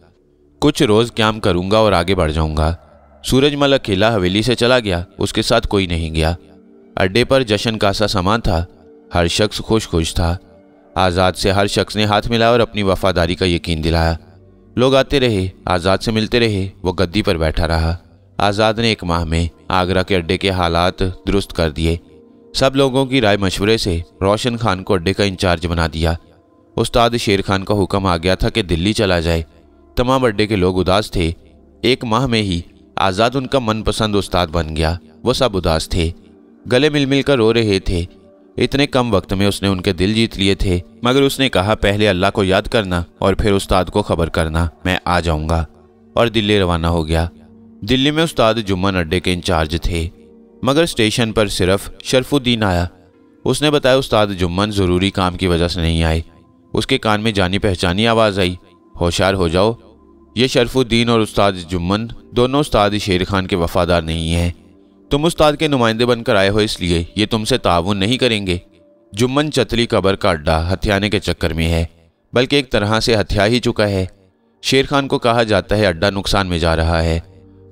कुछ रोज़ क़याम करूँगा और आगे बढ़ जाऊँगा। सूरजमल अकेला हवेली से चला गया, उसके साथ कोई नहीं गया। अड्डे पर जश्न का सा समा था, हर शख्स खुश था। आज़ाद से हर शख्स ने हाथ मिलाया और अपनी वफादारी का यकीन दिलाया। लोग आते रहे, आज़ाद से मिलते रहे, वो गद्दी पर बैठा रहा। आज़ाद ने 1 माह में आगरा के अड्डे के हालात दुरुस्त कर दिए। सब लोगों की राय मशवरे से रोशन खान को अड्डे का इंचार्ज बना दिया। उस्ताद शेर खान का हुक्म आ गया था कि दिल्ली चला जाए। तमाम अड्डे के लोग उदास थे। 1 माह में ही आज़ाद उनका मनपसंद उस्ताद बन गया। वो सब उदास थे, गले मिल मिल कर रो रहे थे। इतने कम वक्त में उसने उनके दिल जीत लिए थे। मगर उसने कहा, पहले अल्लाह को याद करना और फिर उस्ताद को खबर करना, मैं आ जाऊंगा। और दिल्ली रवाना हो गया। दिल्ली में उस्ताद जुम्मन अड्डे के इंचार्ज थे, मगर स्टेशन पर सिर्फ शरफुद्दीन आया। उसने बताया, उस्ताद जुम्मन ज़रूरी काम की वजह से नहीं आए। उसके कान में जानी पहचानी आवाज़ आई, होशियार हो जाओ, ये शरफुद्दीन और उस्ताद जुम्मन दोनों उस्ताद शेर खान के वफादार नहीं हैं। तुम उस्ताद के नुमाइंदे बनकर आए हो, इसलिए ये तुमसे ताउन नहीं करेंगे। जुम्मन चतली कबर का अड्डा हथियाने के चक्कर में है, बल्कि एक तरह से हथिया ही चुका है। शेर खान को कहा जाता है अड्डा नुकसान में जा रहा है।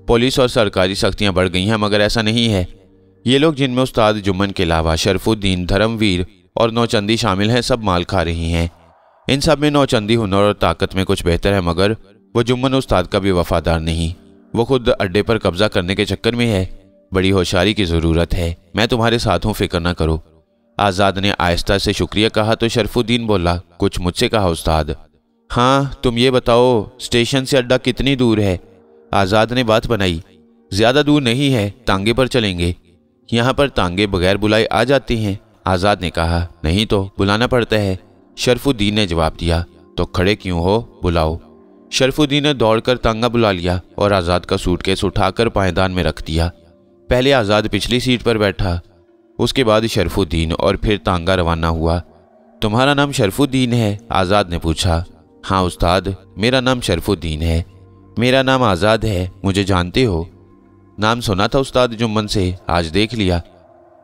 पुलिस और सरकारी सख्तियां बढ़ गई हैं, मगर ऐसा नहीं है। ये लोग, जिनमें उस्ताद जुम्मन के अलावा शरफुद्दीन, धर्मवीर और नौचंदी शामिल हैं, सब माल खा रही हैं। इन सब में नौचंदी हुनर और ताकत में कुछ बेहतर है, मगर वो जुम्मन उस्ताद का भी वफादार नहीं। वो खुद अड्डे पर कब्जा करने के चक्कर में है। बड़ी होशियारी की ज़रूरत है। मैं तुम्हारे साथ हूँ, फिक्र न करो। आज़ाद ने आहिस्ता से शुक्रिया कहा तो शरफुद्दीन बोला, कुछ मुझसे कहा उस्ताद? हाँ, तुम ये बताओ, स्टेशन से अड्डा कितनी दूर है? आज़ाद ने बात बनाई। ज़्यादा दूर नहीं है, तांगे पर चलेंगे। यहाँ पर तांगे बगैर बुलाए आ जाती हैं। आज़ाद ने कहा। नहीं तो बुलाना पड़ता है, शरफुद्दीन ने जवाब दिया। तो खड़े क्यों हो, बुलाओ। शरफुद्दीन ने दौड़कर तांगा बुला लिया और आज़ाद का सूटकेस उठाकर पायदान में रख दिया। पहले आज़ाद पिछली सीट पर बैठा, उसके बाद शरफुद्दीन और फिर तांगा रवाना हुआ। तुम्हारा नाम शरफुद्दीन है? आज़ाद ने पूछा। हाँ उस्ताद, मेरा नाम शरफुद्दीन है। मेरा नाम आज़ाद है, मुझे जानते हो? नाम सुना था उस्ताद जुम्मन से, आज देख लिया।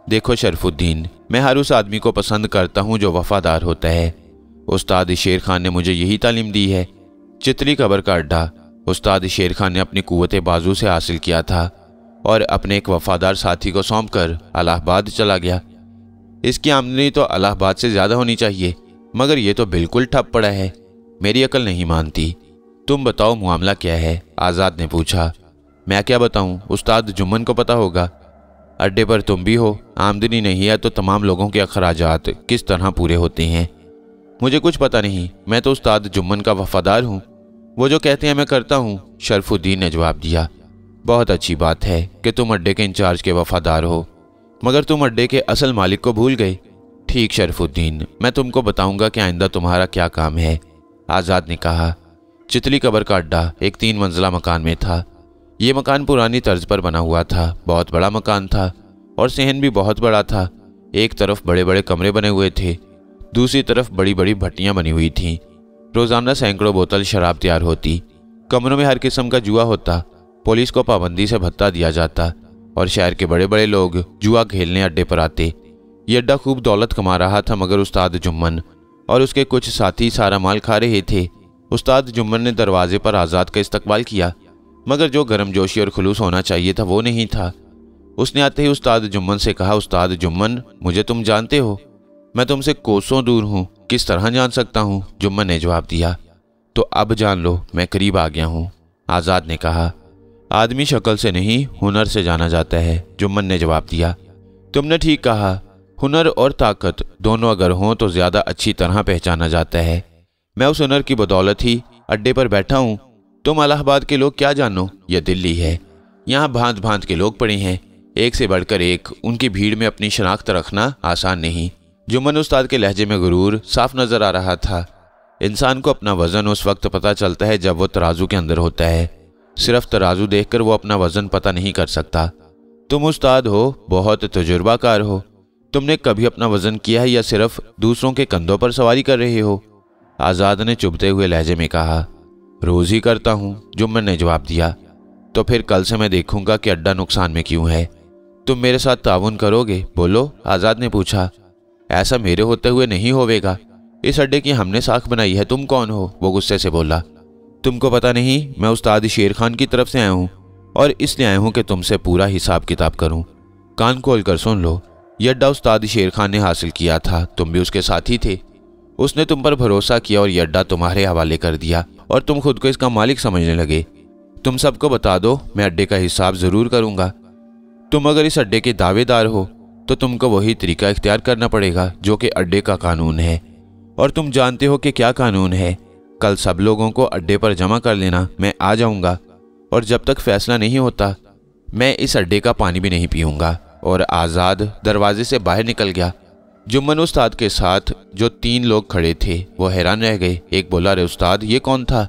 देखो शरफुद्दीन, मैं हर उस आदमी को पसंद करता हूँ जो वफादार होता है। उस्ताद शेर खान ने मुझे यही तालीम दी है। चितली कब्र का अड्डा उस्ताद शेर खान ने अपनी कुव्वते बाजू से हासिल किया था और अपने एक वफादार साथी को सौंप कर इलाहाबाद चला गया। इसकी आमदनी तो इलाहाबाद से ज़्यादा होनी चाहिए, मगर ये तो बिल्कुल ठप पड़ा है। मेरी अकल नहीं मानती। तुम बताओ मामला क्या है? आज़ाद ने पूछा। मैं क्या बताऊं, उस्ताद जुम्मन को पता होगा। अड्डे पर तुम भी हो, आमदनी नहीं है तो तमाम लोगों के अखराजात किस तरह पूरे होते हैं? मुझे कुछ पता नहीं, मैं तो उस्ताद जुम्मन का वफादार हूँ। वो जो कहते हैं मैं करता हूँ, शरफुद्दीन ने जवाब दिया। बहुत अच्छी बात है कि तुम अड्डे के इंचार्ज के वफादार हो, मगर तुम अड्डे के असल मालिक को भूल गए। ठीक शरफुद्दीन, मैं तुमको बताऊंगा कि आइंदा तुम्हारा क्या काम है, आज़ाद ने कहा। चितली कब्र का अड्डा एक 3 मंजिला मकान में था। ये मकान पुरानी तर्ज पर बना हुआ था, बहुत बड़ा मकान था और सहन भी बहुत बड़ा था। एक तरफ बड़े बड़े कमरे बने हुए थे, दूसरी तरफ बड़ी बड़ी भट्टियां बनी हुई थीं। रोज़ाना सैकड़ों बोतल शराब तैयार होती। कमरों में हर किस्म का जुआ होता। पुलिस को पाबंदी से भत्ता दिया जाता और शहर के बड़े बड़े लोग जुआ खेलने अड्डे पर आते। ये अड्डा खूब दौलत कमा रहा था, मगर उस्ताद जुम्मन और उसके कुछ साथी सारा माल खा रहे थे। उस्ताद जुम्मन ने दरवाजे पर आज़ाद का इस्तकबाल किया, मगर जो गर्मजोशी और खुलूस होना चाहिए था वो नहीं था। उसने आते ही उस्ताद जुम्मन से कहा, उस्ताद जुम्मन, मुझे तुम जानते हो? मैं तुमसे कोसों दूर हूँ, किस तरह जान सकता हूँ? जुम्मन ने जवाब दिया। तो अब जान लो, मैं करीब आ गया हूँ, आज़ाद ने कहा। आदमी शक्ल से नहीं, हुनर से जाना जाता है, जुम्मन ने जवाब दिया। तुमने ठीक कहा, हुनर और ताकत दोनों अगर हों तो ज़्यादा अच्छी तरह पहचाना जाता है। मैं उस हुनर की बदौलत ही अड्डे पर बैठा हूँ। तुम इलाहाबाद के लोग क्या जानो, यह दिल्ली है। यहाँ भांत भांत के लोग पड़े हैं, एक से बढ़कर एक। उनकी भीड़ में अपनी शनाख्त रखना आसान नहीं। जुम्मन उस्ताद के लहजे में गुरूर साफ नजर आ रहा था। इंसान को अपना वजन उस वक्त पता चलता है जब वो तराजू के अंदर होता है। सिर्फ तराजू देखकर वो अपना वजन पता नहीं कर सकता। तुम उस्ताद हो, बहुत तजुर्बाकार हो। तुमने कभी अपना वजन किया है या सिर्फ दूसरों के कंधों पर सवारी कर रहे हो? आज़ाद ने चुभते हुए लहजे में कहा। रोज ही करता हूँ, जुम्मन ने जवाब दिया। तो फिर कल से मैं देखूंगा कि अड्डा नुकसान में क्यों है। तुम मेरे साथ ताउन करोगे? बोलो, आज़ाद ने पूछा। ऐसा मेरे होते हुए नहीं होवेगा। इस अड्डे की हमने साख बनाई है, तुम कौन हो? वो गुस्से से बोला। तुमको पता नहीं, मैं उस्ताद शेर खान की तरफ से आया हूँ और इसलिए आया हूँ कि तुमसे पूरा हिसाब किताब करूँ। कान खोल कर सुन लो, यह अड्डा उस्ताद शेर खान ने हासिल किया था, तुम भी उसके साथी थे। उसने तुम पर भरोसा किया और यह अड्डा तुम्हारे हवाले कर दिया और तुम खुद को इसका मालिक समझने लगे। तुम सबको बता दो, मैं अड्डे का हिसाब ज़रूर करूँगा। तुम अगर इस अड्डे के दावेदार हो तो तुमको वही तरीका इख्तियार करना पड़ेगा जो कि अड्डे का कानून है। और तुम जानते हो कि क्या कानून है। कल सब लोगों को अड्डे पर जमा कर लेना, मैं आ जाऊँगा और जब तक फैसला नहीं होता मैं इस अड्डे का पानी भी नहीं पीऊँगा। और आज़ाद दरवाजे से बाहर निकल गया। जुम्मन उस्ताद के साथ जो 3 लोग खड़े थे वो हैरान रह गए। एक बोला, रे उस्ताद, ये कौन था?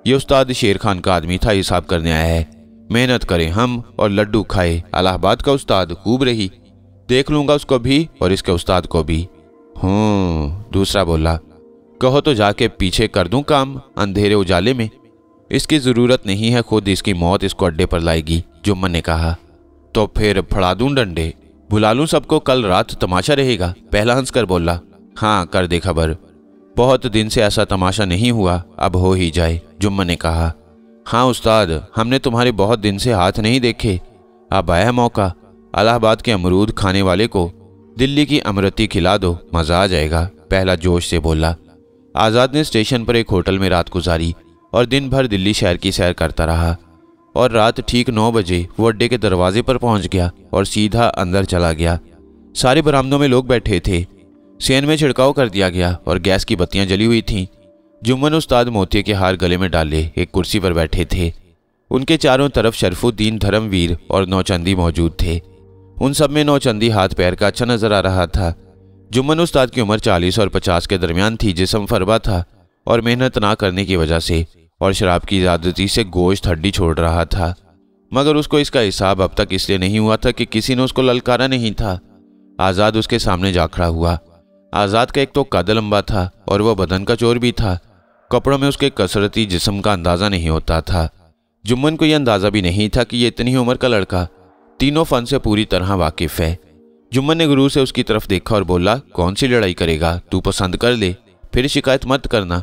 ये उस्ताद शेर खान का आदमी था, हिसाब करने आया है। मेहनत करें हम और लड्डू खाए। इलाहाबाद का उस्ताद खूब रही, देख लूँगा उसको भी और इसके उस्ताद को भी। दूसरा बोला, कहो तो जाके पीछे कर दूं काम अंधेरे उजाले में। इसकी ज़रूरत नहीं है, खुद इसकी मौत इसको अड्डे पर लाएगी, जुम्मन ने कहा। तो फिर फड़ा दूं डंडे, बुला लूं सबको, कल रात तमाशा रहेगा। पहला हंसकर बोला। हाँ, कर दे खबर। बहुत दिन से ऐसा तमाशा नहीं हुआ, अब हो ही जाए, जुम्मन ने कहा। हाँ उस्ताद, हमने तुम्हारे बहुत दिन से हाथ नहीं देखे, अब आया मौका। इलाहाबाद के अमरूद खाने वाले को दिल्ली की अमरती खिला दो, मज़ा आ जाएगा, पहला जोश से बोला। आज़ाद ने स्टेशन पर एक होटल में रात गुजारी और दिन भर दिल्ली शहर की सैर करता रहा। और रात ठीक 9 बजे वो अड्डे के दरवाजे पर पहुंच गया और सीधा अंदर चला गया। सारे बरामदों में लोग बैठे थे। सेन में छिड़काव कर दिया गया और गैस की बत्तियां जली हुई थीं। जुम्मन उस्ताद मोतिये के हार गले में डाले एक कुर्सी पर बैठे थे। उनके चारों तरफ शरफुद्दीन, धर्मवीर और नौचंदी मौजूद थे। उन सब में नौचंदी हाथ पैर का अच्छा नजर आ रहा था। जुम्मन उस्ताद की उम्र 40 और 50 के दरमियान थी। जिस्म फरबा था और मेहनत ना करने की वजह से और शराब की आदती से गोश्त हड्डी छोड़ रहा था, मगर उसको इसका हिसाब अब तक इसलिए नहीं हुआ था कि किसी ने उसको ललकारा नहीं था। आज़ाद उसके सामने जा खड़ा हुआ। आज़ाद का एक तो कद लंबा था और वह बदन का चोर भी था। कपड़ों में उसके कसरती जिस्म का अंदाज़ा नहीं होता था। जुम्मन को यह अंदाज़ा भी नहीं था कि ये इतनी ही उम्र का लड़का तीनों फन से पूरी तरह वाकिफ है। जुम्मन ने गुरूर से उसकी तरफ देखा और बोला, कौन सी लड़ाई करेगा? तू पसंद कर ले, फिर शिकायत मत करना।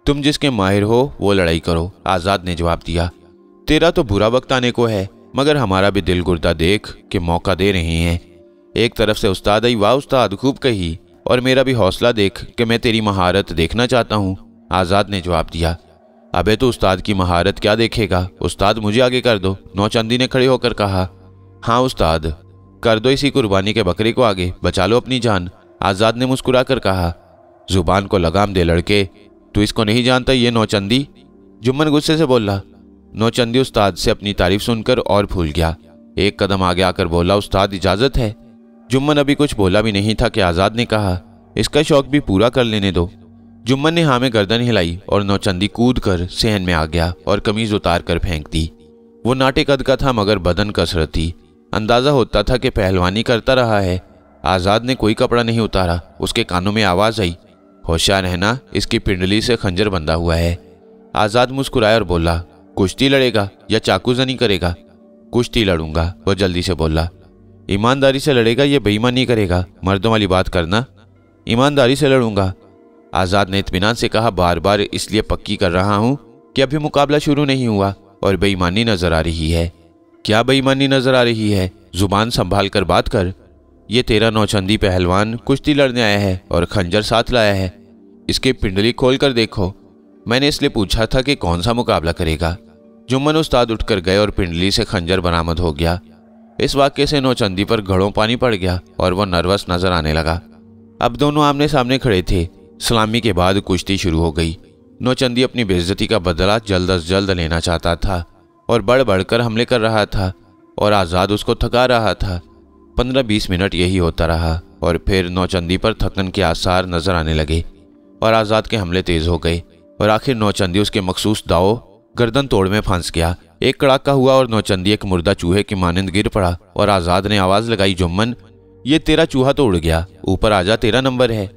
तुम जिसके माहिर हो वो लड़ाई करो। आज़ाद ने जवाब दिया, तेरा तो बुरा वक्त आने को है, मगर हमारा भी दिल गुर्दा देख के मौका दे रहे हैं। एक तरफ से उस्ताद आई, वाह उस्ताद खूब कही, और मेरा भी हौसला देख कि मैं तेरी महारत देखना चाहता हूँ। आज़ाद ने जवाब दिया, अबे तो उस्ताद की महारत क्या देखेगा? उस्ताद मुझे आगे कर दो। नौचंदी ने खड़े होकर कहा, हाँ उस्ताद कर दो इसी कुर्बानी के बकरे को आगे, बचा लो अपनी जान। आज़ाद ने मुस्कुरा कर कहा, जुबान को लगाम दे लड़के, तू इसको नहीं जानता ये नौचंदी? जुम्मन गुस्से से बोला। नौचंदी उस्ताद से अपनी तारीफ सुनकर और फूल गया। एक कदम आगे आकर बोला, उस्ताद इजाज़त है। जुम्मन अभी कुछ बोला भी नहीं था कि आज़ाद ने कहा, इसका शौक भी पूरा कर लेने दो। जुम्मन ने हाँ में गर्दन हिलाई और नौचंदी कूद कर सहन में आ गया और कमीज उतार कर फेंक दी। वो नाटे कद का था मगर बदन कसरती। अंदाजा होता था कि पहलवानी करता रहा है। आज़ाद ने कोई कपड़ा नहीं उतारा। उसके कानों में आवाज़ आई, होशियार रहना, इसकी पिंडली से खंजर बंधा हुआ है। आज़ाद मुस्कुराया और बोला, कुश्ती लड़ेगा या चाकू जनी करेगा? कुश्ती लड़ूंगा, वो जल्दी से बोला। ईमानदारी से लड़ेगा या बेईमानी करेगा? मर्दों वाली बात करना। ईमानदारी से लड़ूंगा। आज़ाद ने इत्मीनान से कहा, बार बार इसलिए पक्की कर रहा हूं कि अभी मुकाबला शुरू नहीं हुआ और बेईमानी नजर आ रही है। क्या बेईमानी नजर आ रही है? जुबान संभाल कर बात कर। ये तेरा नौचंदी पहलवान कुश्ती लड़ने आया है और खंजर साथ लाया है। इसकी पिंडली खोल कर देखो। मैंने इसलिए पूछा था कि कौन सा मुकाबला करेगा। जुम्मन उस्ताद उठकर गए और पिंडली से खंजर बरामद हो गया। इस वाक्य से नौचंदी पर घड़ों पानी पड़ गया और वह नर्वस नजर आने लगा। अब दोनों आमने सामने खड़े थे। सलामी के बाद कुश्ती शुरू हो गई। नौचंदी अपनी बेइज्जती का बदला जल्द अज जल्द लेना चाहता था और बढ़ बढ़कर हमले कर रहा था और आज़ाद उसको थका रहा था। 15-20 मिनट यही होता रहा और फिर नौचंदी पर थकन के आसार नजर आने लगे और आज़ाद के हमले तेज हो गए और आखिर नौचंदी उसके मखसूस दाव गर्दन तोड़ में फंस गया। एक कड़ाका हुआ और नौचंदी एक मुर्दा चूहे की मानंद गिर पड़ा और आज़ाद ने आवाज़ लगाई, जुम्मन ये तेरा चूहा तो उड़ गया, ऊपर आजा, तेरा नंबर है।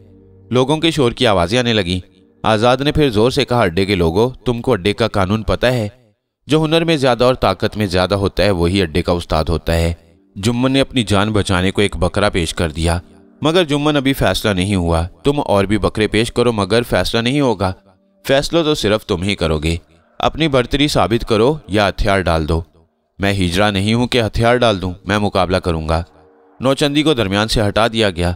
लोगों के शोर की आवाज़ें आने लगी। आज़ाद ने फिर जोर से कहा, अड्डे के लोगों, तुमको अड्डे का कानून पता है? जो हुनर में ज़्यादा और ताकत में ज़्यादा होता है वही अड्डे का उस्ताद होता है। जुम्मन ने अपनी जान बचाने को एक बकरा पेश कर दिया, मगर जुम्मन अभी फैसला नहीं हुआ। तुम और भी बकरे पेश करो मगर फैसला नहीं होगा। फैसला तो सिर्फ तुम ही करोगे। अपनी बर्तरी साबित करो या हथियार डाल दो। मैं हिजड़ा नहीं हूं कि हथियार डाल दूं, मैं मुकाबला करूंगा। नौचंदी को दरमियान से हटा दिया गया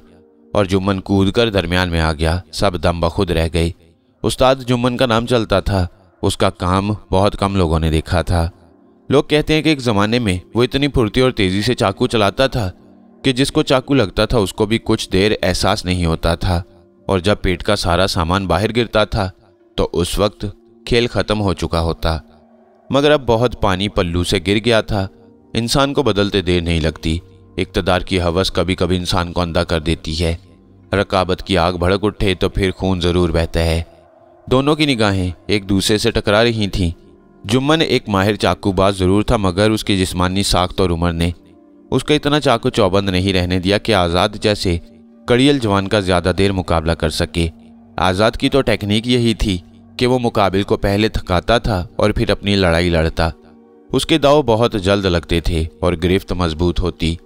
और जुम्मन कूद कर दरमियान में आ गया। सब दम बखुद रह गए। उस्ताद जुम्मन का नाम चलता था। उसका काम बहुत कम लोगों ने देखा था। लोग कहते हैं कि एक ज़माने में वो इतनी फुर्ती और तेज़ी से चाकू चलाता था कि जिसको चाकू लगता था उसको भी कुछ देर एहसास नहीं होता था, और जब पेट का सारा सामान बाहर गिरता था तो उस वक्त खेल ख़त्म हो चुका होता। मगर अब बहुत पानी पल्लू से गिर गया था। इंसान को बदलते देर नहीं लगती। इक़्तिदार की हवस कभी कभी इंसान को अंधा कर देती है। रकाबत की आग भड़क उठे तो फिर खून ज़रूर बहता है। दोनों की निगाहें एक दूसरे से टकरा रही थीं। जुम्मन एक माहिर चाकूबाज ज़रूर था, मगर उसकी जिस्मानी साख्त और उम्र ने उसका इतना चाकू चौबंद नहीं रहने दिया कि आज़ाद जैसे कड़ियल जवान का ज़्यादा देर मुकाबला कर सके। आज़ाद की तो टेक्निक यही थी कि वो मुकाबिल को पहले थकाता था और फिर अपनी लड़ाई लड़ता। उसके दाव बहुत जल्द लगते थे और गिरफ्त मजबूत होती।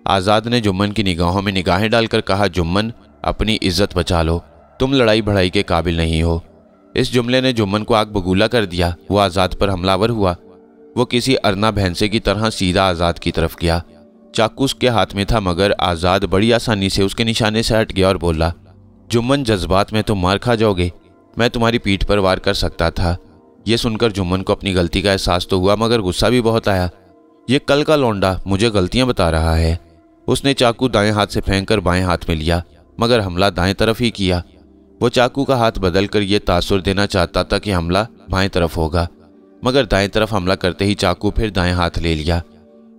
आज़ाद ने जुम्मन की निगाहों में निगाहें डालकर कहा, जुम्मन अपनी इज्जत बचा लो, तुम लड़ाई भड़ाई के काबिल नहीं हो। इस जुमले ने जुम्मन को आग बगूला कर दिया। वो आज़ाद पर हमलावर हुआ। वो किसी अरना भैंसे की तरह सीधा आज़ाद की तरफ गया। चाकू उसके हाथ में था, मगर आज़ाद बड़ी आसानी से उसके निशाने से हट गया और बोला, जुम्मन जज्बात में तुम मार खा जाओगे, मैं तुम्हारी पीठ पर वार कर सकता था। यह सुनकर जुम्मन को अपनी गलती का एहसास तो हुआ, मगर गुस्सा भी बहुत आया। ये कल का लौंडा मुझे गलतियां बता रहा है। उसने चाकू दाएं हाथ से फेंक कर बाएं हाथ में लिया, मगर हमला दाएं तरफ ही किया। वो चाकू का हाथ बदल कर ये तासुर देना चाहता था कि हमला बाएं तरफ होगा, मगर दाएं तरफ हमला करते ही चाकू फिर दाएं हाथ ले लिया।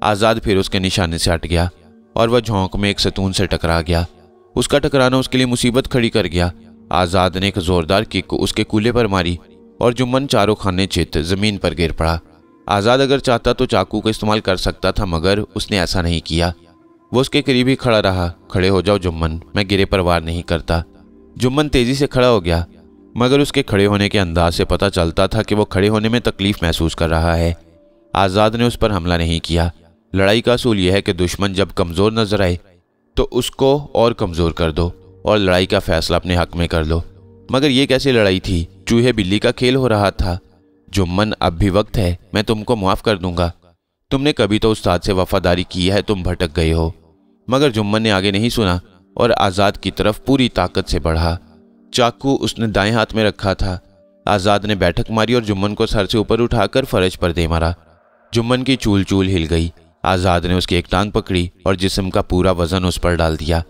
आज़ाद फिर उसके निशाने से हट गया और वह झोंक में एक सतून से टकरा गया। उसका टकराना उसके लिए मुसीबत खड़ी कर गया। आज़ाद ने एक जोरदार किक उसके कूल्हे पर मारी और जुम्मन चारों खाने चित जमीन पर गिर पड़ा। आज़ाद अगर चाहता तो चाकू का इस्तेमाल कर सकता था, मगर उसने ऐसा नहीं किया। वो उसके करीब ही खड़ा रहा। खड़े हो जाओ जुम्मन, मैं गिरे पर वार नहीं करता। जुम्मन तेजी से खड़ा हो गया, मगर उसके खड़े होने के अंदाज से पता चलता था कि वो खड़े होने में तकलीफ महसूस कर रहा है। आज़ाद ने उस पर हमला नहीं किया। लड़ाई का असूल यह है कि दुश्मन जब कमज़ोर नजर आए तो उसको और कमज़ोर कर दो और लड़ाई का फैसला अपने हक में कर लो। मगर ये कैसी लड़ाई थी? चूहे बिल्ली का खेल हो रहा था। जुम्मन, अब भी वक्त है, मैं तुमको माफ़ कर दूंगा। तुमने कभी तो उस्ताद से वफादारी की है, तुम भटक गए हो। मगर जुम्मन ने आगे नहीं सुना और आज़ाद की तरफ पूरी ताकत से बढ़ा। चाकू उसने दाएं हाथ में रखा था। आज़ाद ने बैठक मारी और जुम्मन को सर से ऊपर उठाकर फर्श पर दे मारा। जुम्मन की चूल चूल हिल गई। आज़ाद ने उसकी एक टांग पकड़ी और जिस्म का पूरा वजन उस पर डाल दिया।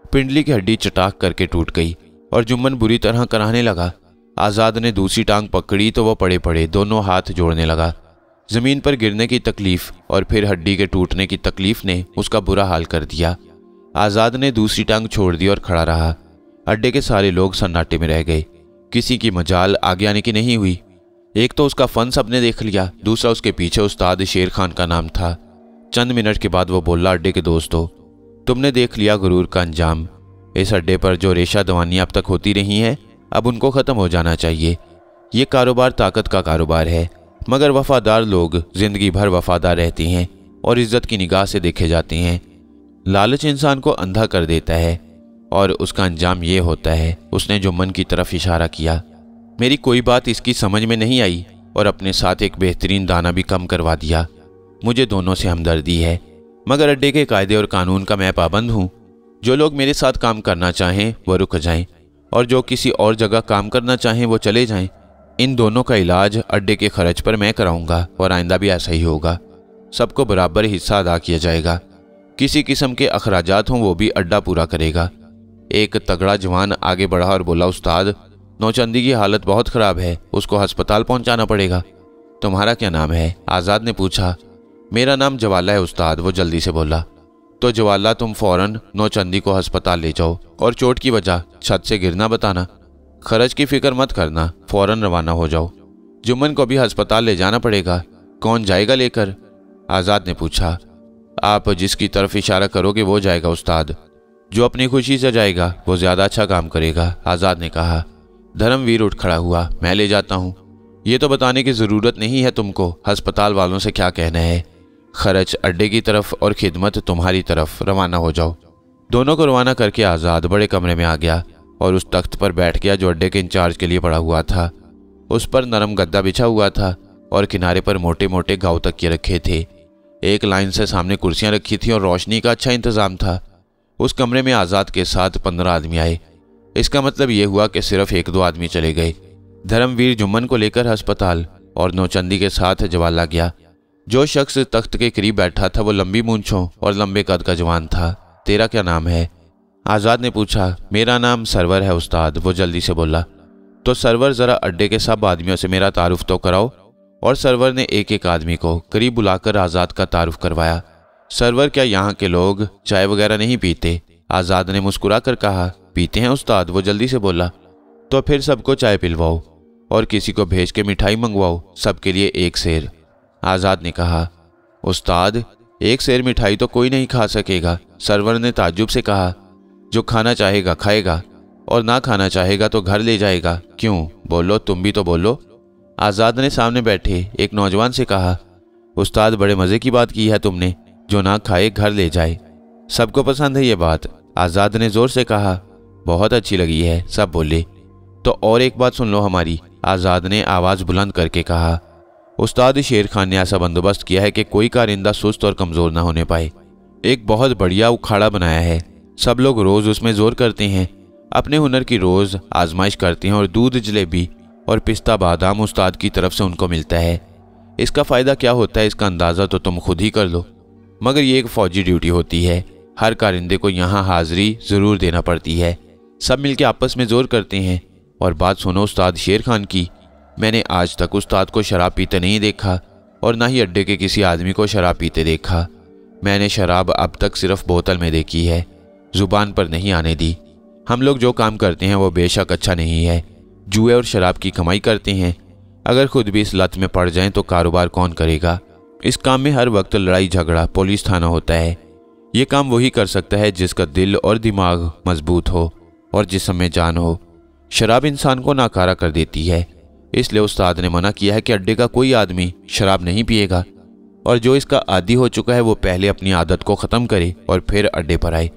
पिंडली की हड्डी चटाक करके टूट गई और जुम्मन बुरी तरह कराहने लगा। आज़ाद ने दूसरी टांग पकड़ी तो वह पड़े पड़े दोनों हाथ जोड़ने लगा। जमीन पर गिरने की तकलीफ और फिर हड्डी के टूटने की तकलीफ ने उसका बुरा हाल कर दिया। आज़ाद ने दूसरी टांग छोड़ दी और खड़ा रहा। अड्डे के सारे लोग सन्नाटे में रह गए। किसी की मजाल आगे आने की नहीं हुई। एक तो उसका फन सबने देख लिया, दूसरा उसके पीछे उस्ताद शेर खान का नाम था। चंद मिनट के बाद वो बोला, अड्डे के दोस्तों, तुमने देख लिया गुरूर का अंजाम। इस अड्डे पर जो रेशा दवानियाँ अब तक होती रही हैं, अब उनको ख़त्म हो जाना चाहिए। ये कारोबार ताकत का कारोबार है, मगर वफादार लोग जिंदगी भर वफादार रहते हैं और इज्जत की निगाह से देखे जाते हैं। लालच इंसान को अंधा कर देता है और उसका अंजाम ये होता है। उसने जुम्मन की तरफ इशारा किया। मेरी कोई बात इसकी समझ में नहीं आई और अपने साथ एक बेहतरीन दाना भी कम करवा दिया। मुझे दोनों से हमदर्दी है, मगर अड्डे के कायदे और कानून का मैं पाबंद हूँ। जो लोग मेरे साथ काम करना चाहें वो रुक जाएं और जो किसी और जगह काम करना चाहें वो चले जाएं। इन दोनों का इलाज अड्डे के खर्च पर मैं कराऊंगा और आइंदा भी ऐसा ही होगा। सबको बराबर हिस्सा अदा किया जाएगा। किसी किस्म के अखराजात हों वो भी अड्डा पूरा करेगा। एक तगड़ा जवान आगे बढ़ा और बोला, उस्ताद, नौचंदी की हालत बहुत ख़राब है, उसको अस्पताल पहुंचाना पड़ेगा। तुम्हारा क्या नाम है? आज़ाद ने पूछा। मेरा नाम जवाला है उस्ताद, वो जल्दी से बोला। तो जवाला, तुम फौरन नौचंदी को अस्पताल ले जाओ और चोट की वजह छत से गिरना बताना। खर्च की फिक्र मत करना, फौरन रवाना हो जाओ। जुम्मन को भी अस्पताल ले जाना पड़ेगा। कौन जाएगा लेकर? आज़ाद ने पूछा। आप जिसकी तरफ इशारा करोगे वो जाएगा उस्ताद। जो अपनी खुशी से जाएगा वो ज़्यादा अच्छा काम करेगा, आज़ाद ने कहा। धर्मवीर उठ खड़ा हुआ। मैं ले जाता हूँ। ये तो बताने की ज़रूरत नहीं है तुमको अस्पताल वालों से क्या कहना है। खर्च अड्डे की तरफ और खिदमत तुम्हारी तरफ, रवाना हो जाओ। दोनों को रवाना करके आज़ाद बड़े कमरे में आ गया और उस तख्त पर बैठ गया जो अड्डे के इंचार्ज के लिए पड़ा हुआ था। उस पर नरम गद्दा बिछा हुआ था और किनारे पर मोटे मोटे गाँव तकिए रखे थे। एक लाइन से सामने कुर्सियां रखी थी और रोशनी का अच्छा इंतज़ाम था। उस कमरे में आज़ाद के साथ 15 आदमी आए। इसका मतलब ये हुआ कि सिर्फ 1-2 आदमी चले गए। धर्मवीर जुम्मन को लेकर अस्पताल और नौचंदी के साथ जवाला गया। जो शख्स तख्त के करीब बैठा था वो लंबी मूंछों और लंबे कद का जवान था। तेरा क्या नाम है? आज़ाद ने पूछा। मेरा नाम सरवर है उस्ताद, वो जल्दी से बोला। तो सरवर, ज़रा अड्डे के सब आदमियों से मेरा तारुफ तो कराओ। और सरवर ने एक एक आदमी को करीब बुलाकर आज़ाद का तारुफ करवाया। सरवर, क्या यहाँ के लोग चाय वगैरह नहीं पीते? आज़ाद ने मुस्कुरा कर कहा। पीते हैं उस्ताद, वो जल्दी से बोला। तो फिर सबको चाय पिलवाओ और किसी को भेज के मिठाई मंगवाओ, सबके लिए 1 सेर, आज़ाद ने कहा। उस्ताद, 1 सेर मिठाई तो कोई नहीं खा सकेगा, सरवर ने ताज्जुब से कहा। जो खाना चाहेगा खाएगा और ना खाना चाहेगा तो घर ले जाएगा। क्यों? बोलो, तुम भी तो बोलो, आज़ाद ने सामने बैठे एक नौजवान से कहा। उस्ताद, बड़े मज़े की बात की है तुमने, जो ना खाए घर ले जाए। सबको पसंद है ये बात, आज़ाद ने ज़ोर से कहा। बहुत अच्छी लगी है, सब बोले। तो और एक बात सुन लो हमारी, आज़ाद ने आवाज़ बुलंद करके कहा। उस्ताद शेर खान ने ऐसा बंदोबस्त किया है कि कोई कारिंदा सुस्त और कमज़ोर ना होने पाए। एक बहुत बढ़िया उखाड़ा बनाया है। सब लोग रोज़ उसमें ज़ोर करते हैं, अपने हुनर की रोज़ आजमाइश करते हैं और दूध, जलेबी और पिस्ता बादाम उस्ताद की तरफ से उनको मिलता है। इसका फ़ायदा क्या होता है इसका अंदाज़ा तो तुम खुद ही कर लो। मगर ये एक फ़ौजी ड्यूटी होती है। हर कारिंदे को यहाँ हाज़िरी ज़रूर देना पड़ती है। सब मिलके आपस में ज़ोर करते हैं। और बात सुनो उस्ताद शेर खान की, मैंने आज तक उस्ताद को शराब पीते नहीं देखा और ना ही अड्डे के किसी आदमी को शराब पीते देखा। मैंने शराब अब तक सिर्फ बोतल में देखी है, जुबान पर नहीं आने दी। हम लोग जो काम करते हैं वो बेशक अच्छा नहीं है, जुए और शराब की कमाई करते हैं। अगर खुद भी इस लत में पड़ जाएं तो कारोबार कौन करेगा? इस काम में हर वक्त लड़ाई झगड़ा, पुलिस थाना होता है। ये काम वही कर सकता है जिसका दिल और दिमाग मजबूत हो और जिस्म में जान हो। शराब इंसान को नाकारा कर देती है, इसलिए उस्ताद ने मना किया है कि अड्डे का कोई आदमी शराब नहीं पिएगा, और जो इसका आदी हो चुका है वो पहले अपनी आदत को ख़त्म करे और फिर अड्डे पर आए।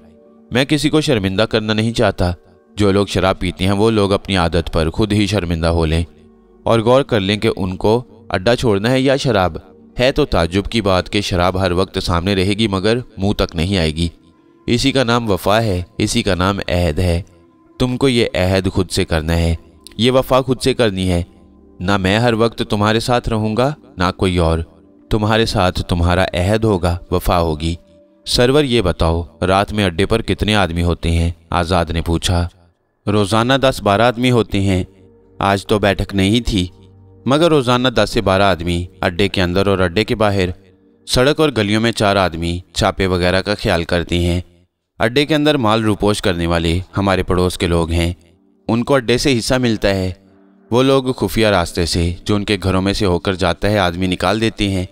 मैं किसी को शर्मिंदा करना नहीं चाहता। जो लोग शराब पीते हैं वो लोग अपनी आदत पर खुद ही शर्मिंदा हो लें और गौर कर लें कि उनको अड्डा छोड़ना है या शराब। है तो ताज्जुब की बात कि शराब हर वक्त सामने रहेगी मगर मुंह तक नहीं आएगी। इसी का नाम वफा है, इसी का नाम अहद है। तुमको ये अहद खुद से करना है, ये वफा खुद से करनी है। ना मैं हर वक्त तुम्हारे साथ रहूँगा ना कोई और, तुम्हारे साथ तुम्हारा अहद होगा, वफा होगी। सरवर ये बताओ, रात में अड्डे पर कितने आदमी होते हैं? आज़ाद ने पूछा। रोज़ाना 10-12 आदमी होते हैं। आज तो बैठक नहीं थी, मगर रोज़ाना 10 से 12 आदमी अड्डे के अंदर और अड्डे के बाहर, सड़क और गलियों में 4 आदमी छापे वगैरह का ख्याल करते हैं। अड्डे के अंदर माल रुपोश करने वाले हमारे पड़ोस के लोग हैं, उनको अड्डे से हिस्सा मिलता है। वो लोग खुफिया रास्ते से जो उनके घरों में से होकर जाता है आदमी निकाल देते हैं,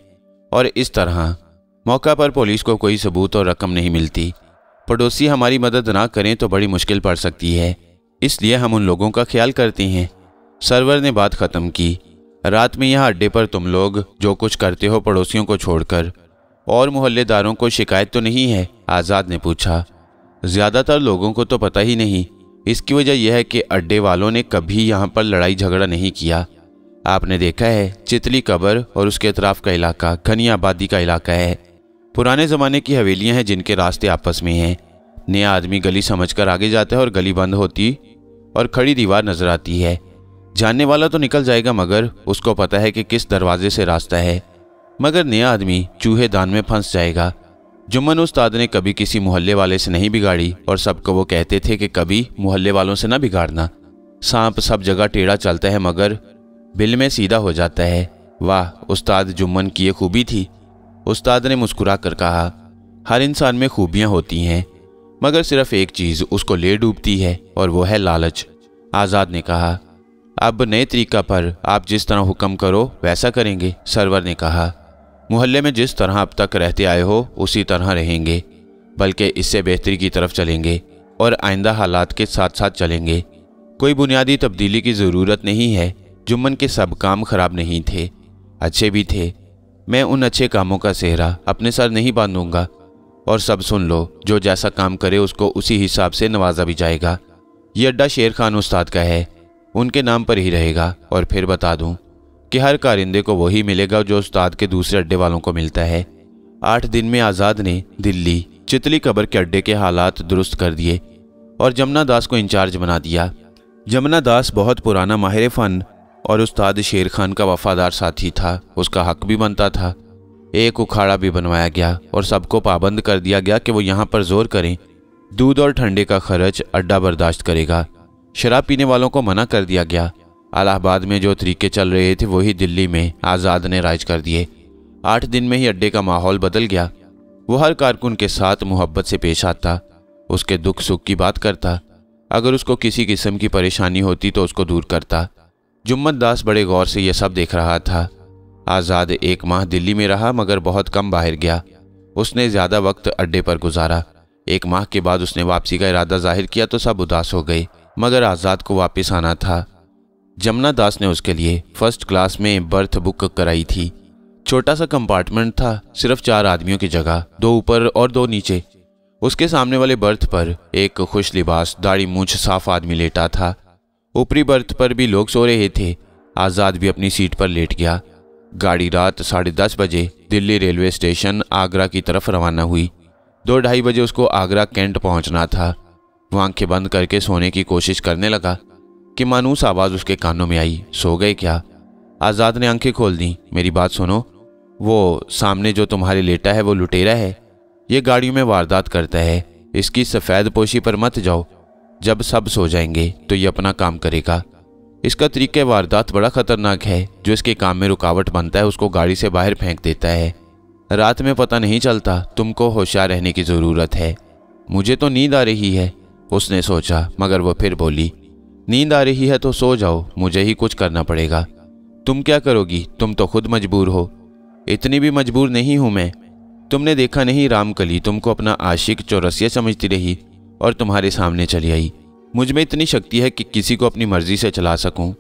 और इस तरह मौका पर पुलिस को कोई सबूत और रकम नहीं मिलती। पड़ोसी हमारी मदद ना करें तो बड़ी मुश्किल पड़ सकती है, इसलिए हम उन लोगों का ख्याल करते हैं। सरवर ने बात ख़त्म की। रात में यहाँ अड्डे पर तुम लोग जो कुछ करते हो पड़ोसियों को छोड़कर, और मोहल्लेदारों को शिकायत तो नहीं है? आज़ाद ने पूछा। ज़्यादातर लोगों को तो पता ही नहीं। इसकी वजह यह है कि अड्डे वालों ने कभी यहाँ पर लड़ाई झगड़ा नहीं किया। आपने देखा है, चितली कब्र और उसके अतराफ का इलाका घनी आबादी का इलाका है। पुराने ज़माने की हवेलियाँ हैं जिनके रास्ते आपस में हैं। नया आदमी गली समझकर आगे जाता है और गली बंद होती और खड़ी दीवार नजर आती है। जानने वाला तो निकल जाएगा मगर उसको पता है कि किस दरवाजे से रास्ता है, मगर नया आदमी चूहे दान में फंस जाएगा। जुम्मन उस्ताद ने कभी किसी मोहल्ले वाले से नहीं बिगाड़ी और सबको वो कहते थे कि कभी मोहल्ले वालों से ना बिगाड़ना। सांप सब जगह टेढ़ा चलता है मगर बिल में सीधा हो जाता है। वाह, उस्ताद जुम्मन की ये खूबी थी। उस्ताद ने मुस्कुरा कर कहा, हर इंसान में खूबियाँ होती हैं मगर सिर्फ एक चीज़ उसको ले डूबती है और वो है लालच। आज़ाद ने कहा, अब नए तरीका पर आप जिस तरह हुक्म करो वैसा करेंगे। सरवर ने कहा, मोहल्ले में जिस तरह अब तक रहते आए हो उसी तरह रहेंगे, बल्कि इससे बेहतरी की तरफ चलेंगे और आइंदा हालात के साथ साथ चलेंगे। कोई बुनियादी तब्दीली की ज़रूरत नहीं है। जुम्मन के सब काम खराब नहीं थे, अच्छे भी थे। मैं उन अच्छे कामों का सेहरा अपने सर नहीं बांधूंगा। और सब सुन लो, जो जैसा काम करे उसको उसी हिसाब से नवाजा भी जाएगा। ये अड्डा शेर खान उस्ताद का है, उनके नाम पर ही रहेगा। और फिर बता दूं कि हर कारिंदे को वही मिलेगा जो उस्ताद के दूसरे अड्डे वालों को मिलता है। 8 दिन में आज़ाद ने दिल्ली चितली कब्र के अड्डे के हालात दुरुस्त कर दिए और जमुना दास को इंचार्ज बना दिया। जमुना दास बहुत पुराना माहिर फ़न और उस्ताद शेर खान का वफादार साथी था। उसका हक भी बनता था। एक उखाड़ा भी बनवाया गया और सबको पाबंद कर दिया गया कि वो यहाँ पर जोर करें। दूध और ठंडे का खर्च अड्डा बर्दाश्त करेगा। शराब पीने वालों को मना कर दिया गया। इलाहाबाद में जो तरीके चल रहे थे वही दिल्ली में आज़ाद ने राइज कर दिए। 8 दिन में ही अड्डे का माहौल बदल गया। वो हर कारकुन के साथ मोहब्बत से पेश आता, उसके दुख सुख की बात करता। अगर उसको किसी किस्म की परेशानी होती तो उसको दूर करता। जुम्मन दास बड़े गौर से यह सब देख रहा था। आज़ाद 1 माह दिल्ली में रहा मगर बहुत कम बाहर गया। उसने ज़्यादा वक्त अड्डे पर गुजारा। 1 माह के बाद उसने वापसी का इरादा जाहिर किया तो सब उदास हो गए, मगर आज़ाद को वापस आना था। जमुना दास ने उसके लिए फर्स्ट क्लास में बर्थ बुक कराई थी। छोटा सा कंपार्टमेंट था, सिर्फ 4 आदमियों की जगह, 2 ऊपर और 2 नीचे। उसके सामने वाले बर्थ पर एक खुश लिबास दाढ़ी मूंछ साफ आदमी लेटा था। ऊपरी बर्थ पर भी लोग सो रहे थे। आज़ाद भी अपनी सीट पर लेट गया। गाड़ी रात 10:30 बजे दिल्ली रेलवे स्टेशन आगरा की तरफ रवाना हुई। 2-2:30 बजे उसको आगरा कैंट पहुंचना था। वो आंखें बंद करके सोने की कोशिश करने लगा कि मानूस आवाज़ उसके कानों में आई, सो गए क्या? आज़ाद ने आंखें खोल दी। मेरी बात सुनो, वो सामने जो तुम्हारे लेटा है वो लुटेरा है। ये गाड़ियों में वारदात करता है। इसकी सफ़ेद पोशी पर मत जाओ। जब सब सो जाएंगे तो ये अपना काम करेगा। इसका तरीका वारदात बड़ा खतरनाक है। जो इसके काम में रुकावट बनता है उसको गाड़ी से बाहर फेंक देता है। रात में पता नहीं चलता, तुमको होशियार रहने की ज़रूरत है। मुझे तो नींद आ रही है, उसने सोचा, मगर वो फिर बोली, नींद आ रही है तो सो जाओ, मुझे ही कुछ करना पड़ेगा। तुम क्या करोगी? तुम तो खुद मजबूर हो। इतनी भी मजबूर नहीं हूं मैं। तुमने देखा नहीं रामकली तुमको अपना आशिक चौरसिया समझती रही और तुम्हारे सामने चली आई। मुझ में इतनी शक्ति है कि किसी को अपनी मर्जी से चला सकूं,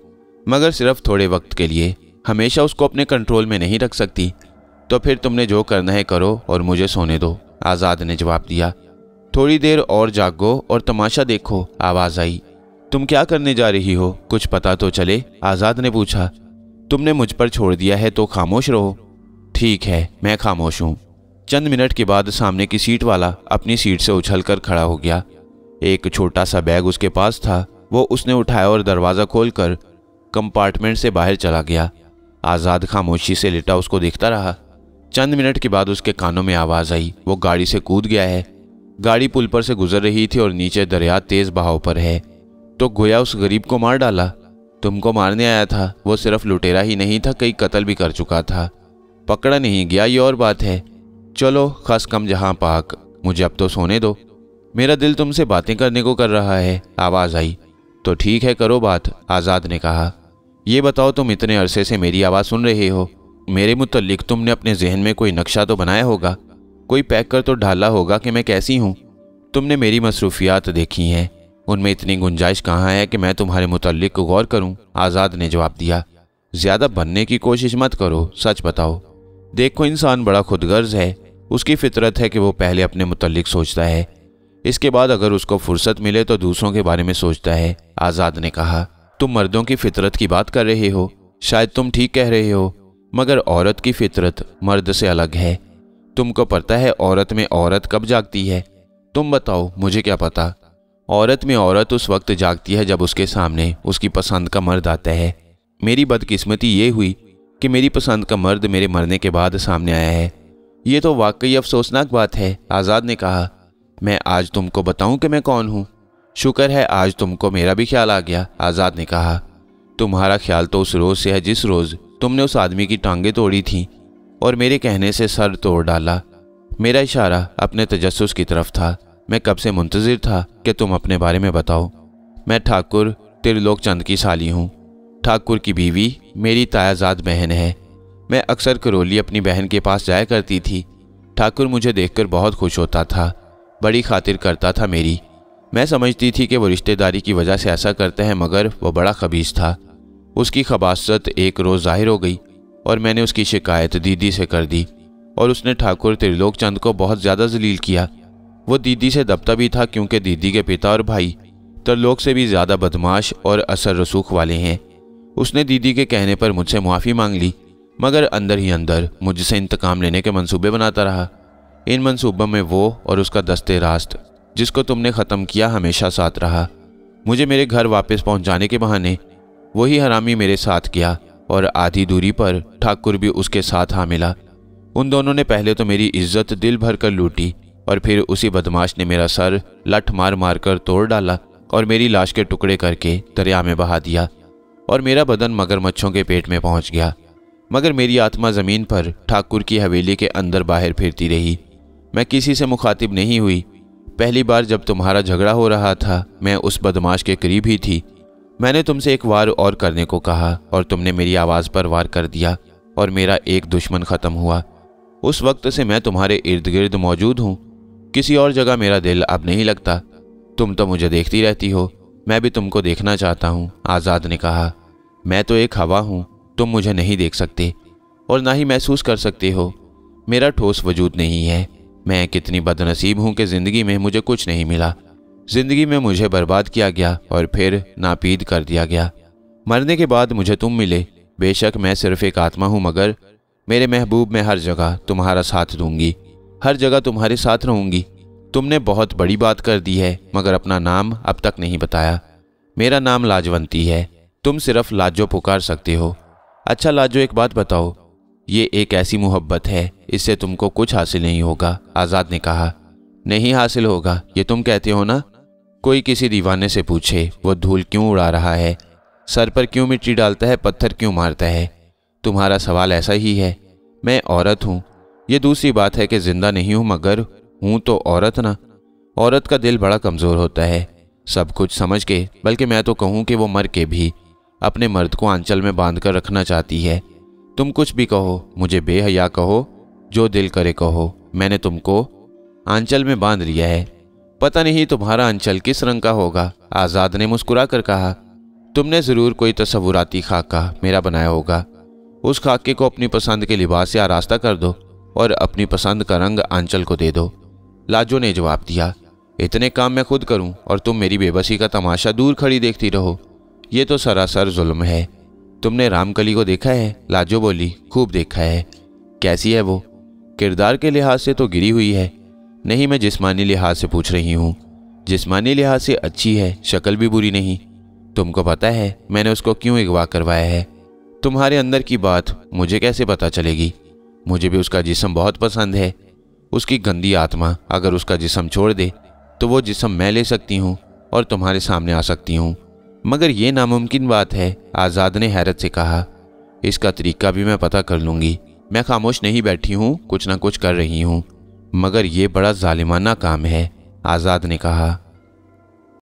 मगर सिर्फ थोड़े वक्त के लिए। हमेशा उसको अपने कंट्रोल में नहीं रख सकती। तो फिर तुमने जो करना है करो और मुझे सोने दो, आज़ाद ने जवाब दिया। थोड़ी देर और जागो और तमाशा देखो, आवाज़ आई। तुम क्या करने जा रही हो? कुछ पता तो चले, आज़ाद ने पूछा। तुमने मुझ पर छोड़ दिया है तो खामोश रहो। ठीक है, मैं खामोश हूँ। चंद मिनट के बाद सामने की सीट वाला अपनी सीट से उछलकर खड़ा हो गया। एक छोटा सा बैग उसके पास था, वो उसने उठाया और दरवाज़ा खोलकर कंपार्टमेंट से बाहर चला गया। आज़ाद खामोशी से लेटा उसको देखता रहा। चंद मिनट के बाद उसके कानों में आवाज़ आई, वो गाड़ी से कूद गया है। गाड़ी पुल पर से गुजर रही थी और नीचे दरिया तेज बहाव पर है। तो गोया उस गरीब को मार डाला। तुमको मारने आया था, वो सिर्फ लुटेरा ही नहीं था, कई कत्ल भी कर चुका था। पकड़ा नहीं गया ये और बात है। चलो खस कम जहां पाक, मुझे अब तो सोने दो। मेरा दिल तुमसे बातें करने को कर रहा है, आवाज़ आई। तो ठीक है, करो बात, आज़ाद ने कहा। ये बताओ, तुम इतने अरसे से मेरी आवाज़ सुन रहे हो। मेरे मुतल्लिक तुमने अपने जहन में कोई नक्शा तो बनाया होगा, कोई पैक कर तो ढाला होगा कि मैं कैसी हूँ। तुमने मेरी मसरूफियात देखी हैं, उनमें इतनी गुंजाइश कहाँ है कि मैं तुम्हारे मुतल्लिक गौर करूँ, आज़ाद ने जवाब दिया। ज़्यादा बनने की कोशिश मत करो, सच बताओ। देखो, इंसान बड़ा खुदगर्ज है, उसकी फितरत है कि वो पहले अपने मुतल्लिक सोचता है, इसके बाद अगर उसको फुर्सत मिले तो दूसरों के बारे में सोचता है, आज़ाद ने कहा। तुम मर्दों की फितरत की बात कर रहे हो, शायद तुम ठीक कह रहे हो, मगर औरत की फितरत मर्द से अलग है। तुमको पता है औरत में औरत कब जागती है? तुम बताओ, मुझे क्या पता। औरत में औरत उस वक्त जागती है जब उसके सामने उसकी पसंद का मर्द आता है। मेरी बदकिस्मती ये हुई कि मेरी पसंद का मर्द मेरे मरने के बाद सामने आया है। ये तो वाकई अफसोसनाक बात है, आज़ाद ने कहा। मैं आज तुमको बताऊं कि मैं कौन हूं? शुक्र है आज तुमको मेरा भी ख्याल आ गया, आज़ाद ने कहा। तुम्हारा ख्याल तो उस रोज़ से है जिस रोज़ तुमने उस आदमी की टांगें तोड़ी थी और मेरे कहने से सर तोड़ डाला। मेरा इशारा अपने तजस्सुस की तरफ था। मैं कब से मुंतज़िर था कि तुम अपने बारे में बताओ। मैं ठाकुर त्रिलोक चंद की साली हूँ। ठाकुर की बीवी मेरी तायाजाद बहन है। मैं अक्सर करौली अपनी बहन के पास जाया करती थी। ठाकुर मुझे देखकर बहुत खुश होता था, बड़ी खातिर करता था मेरी। मैं समझती थी कि वो रिश्तेदारी की वजह से ऐसा करता है, मगर वो बड़ा खबीस था। उसकी खबासत एक रोज़ ज़ाहिर हो गई और मैंने उसकी शिकायत दीदी से कर दी और उसने ठाकुर त्रिलोक चंद को बहुत ज़्यादा जलील किया। वो दीदी से दबता भी था क्योंकि दीदी के पिता और भाई त्रिलोक से भी ज़्यादा बदमाश और असर रसूख वाले हैं। उसने दीदी के कहने पर मुझसे मुआफ़ी मांग ली, मगर अंदर ही अंदर मुझसे इंतकाम लेने के मंसूबे बनाता रहा। इन मंसूबों में वो और उसका दस्ते रास्त जिसको तुमने ख़त्म किया हमेशा साथ रहा। मुझे मेरे घर वापस पहुंचाने के बहाने वही हरामी मेरे साथ गया और आधी दूरी पर ठाकुर भी उसके साथ आ मिला। उन दोनों ने पहले तो मेरी इज्जत दिल भर कर लूटी और फिर उसी बदमाश ने मेरा सर लठ मार मार कर तोड़ डाला और मेरी लाश के टुकड़े करके दरिया में बहा दिया और मेरा बदन मगरमच्छों के पेट में पहुंच गया। मगर मेरी आत्मा ज़मीन पर ठाकुर की हवेली के अंदर बाहर फिरती रही। मैं किसी से मुखातिब नहीं हुई। पहली बार जब तुम्हारा झगड़ा हो रहा था मैं उस बदमाश के करीब ही थी। मैंने तुमसे एक वार और करने को कहा और तुमने मेरी आवाज़ पर वार कर दिया और मेरा एक दुश्मन ख़त्म हुआ। उस वक्त से मैं तुम्हारे इर्द गिर्द मौजूद हूँ। किसी और जगह मेरा दिल अब नहीं लगता। तुम तो मुझे देखती रहती हो, मैं भी तुमको देखना चाहता हूँ, आज़ाद ने कहा। मैं तो एक हवा हूँ, तुम मुझे नहीं देख सकते और ना ही महसूस कर सकते हो। मेरा ठोस वजूद नहीं है। मैं कितनी बदनसीब हूँ कि ज़िंदगी में मुझे कुछ नहीं मिला। ज़िंदगी में मुझे बर्बाद किया गया और फिर नापीद कर दिया गया। मरने के बाद मुझे तुम मिले। बेशक मैं सिर्फ एक आत्मा हूँ, मगर मेरे महबूब मैं हर जगह तुम्हारा साथ दूंगी, हर जगह तुम्हारे साथ रहूँगी। तुमने बहुत बड़ी बात कर दी है, मगर अपना नाम अब तक नहीं बताया। मेरा नाम लाजवंती है। तुम सिर्फ लाजो पुकार सकते हो। अच्छा लाजो, एक बात बताओ, ये एक ऐसी मोहब्बत है, इससे तुमको कुछ हासिल नहीं होगा, आज़ाद ने कहा। नहीं हासिल होगा, ये तुम कहते हो ना। कोई किसी दीवाने से पूछे वो धूल क्यों उड़ा रहा है। सर पर क्यों मिट्टी डालता है, पत्थर क्यों मारता है? तुम्हारा सवाल ऐसा ही है। मैं औरत हूँ। ये दूसरी बात है कि जिंदा नहीं हूँ, मगर हूँ तो औरत ना। औरत का दिल बड़ा कमज़ोर होता है, सब कुछ समझ के, बल्कि मैं तो कहूँ कि वो मर के भी अपने मर्द को आंचल में बांध कर रखना चाहती है। तुम कुछ भी कहो, मुझे बेहया कहो, जो दिल करे कहो, मैंने तुमको आंचल में बांध लिया है। पता नहीं तुम्हारा आंचल किस रंग का होगा। आज़ाद ने मुस्कुरा कर कहा, तुमने ज़रूर कोई तसव्वुराती खाका मेरा बनाया होगा। उस खाके को अपनी पसंद के लिबास से आरास्ता कर दो और अपनी पसंद का रंग आंचल को दे दो। लाजो ने जवाब दिया, इतने काम मैं खुद करूं और तुम मेरी बेबसी का तमाशा दूर खड़ी देखती रहो, ये तो सरासर जुल्म है। तुमने रामकली को देखा है? लाजो बोली, खूब देखा है। कैसी है वो? किरदार के लिहाज से तो गिरी हुई है। नहीं, मैं जिस्मानी लिहाज से पूछ रही हूँ। जिस्मानी लिहाज से अच्छी है, शक्ल भी बुरी नहीं। तुमको पता है मैंने उसको क्यों अगवा करवाया है? तुम्हारे अंदर की बात मुझे कैसे पता चलेगी? मुझे भी उसका जिस्म बहुत पसंद है। उसकी गंदी आत्मा अगर उसका जिस्म छोड़ दे तो वो जिस्म मैं ले सकती हूँ और तुम्हारे सामने आ सकती हूँ। मगर ये नामुमकिन बात है, आज़ाद ने हैरत से कहा। इसका तरीका भी मैं पता कर लूँगी। मैं खामोश नहीं बैठी हूँ, कुछ ना कुछ कर रही हूँ। मगर ये बड़ा जालिमाना काम है, आज़ाद ने कहा।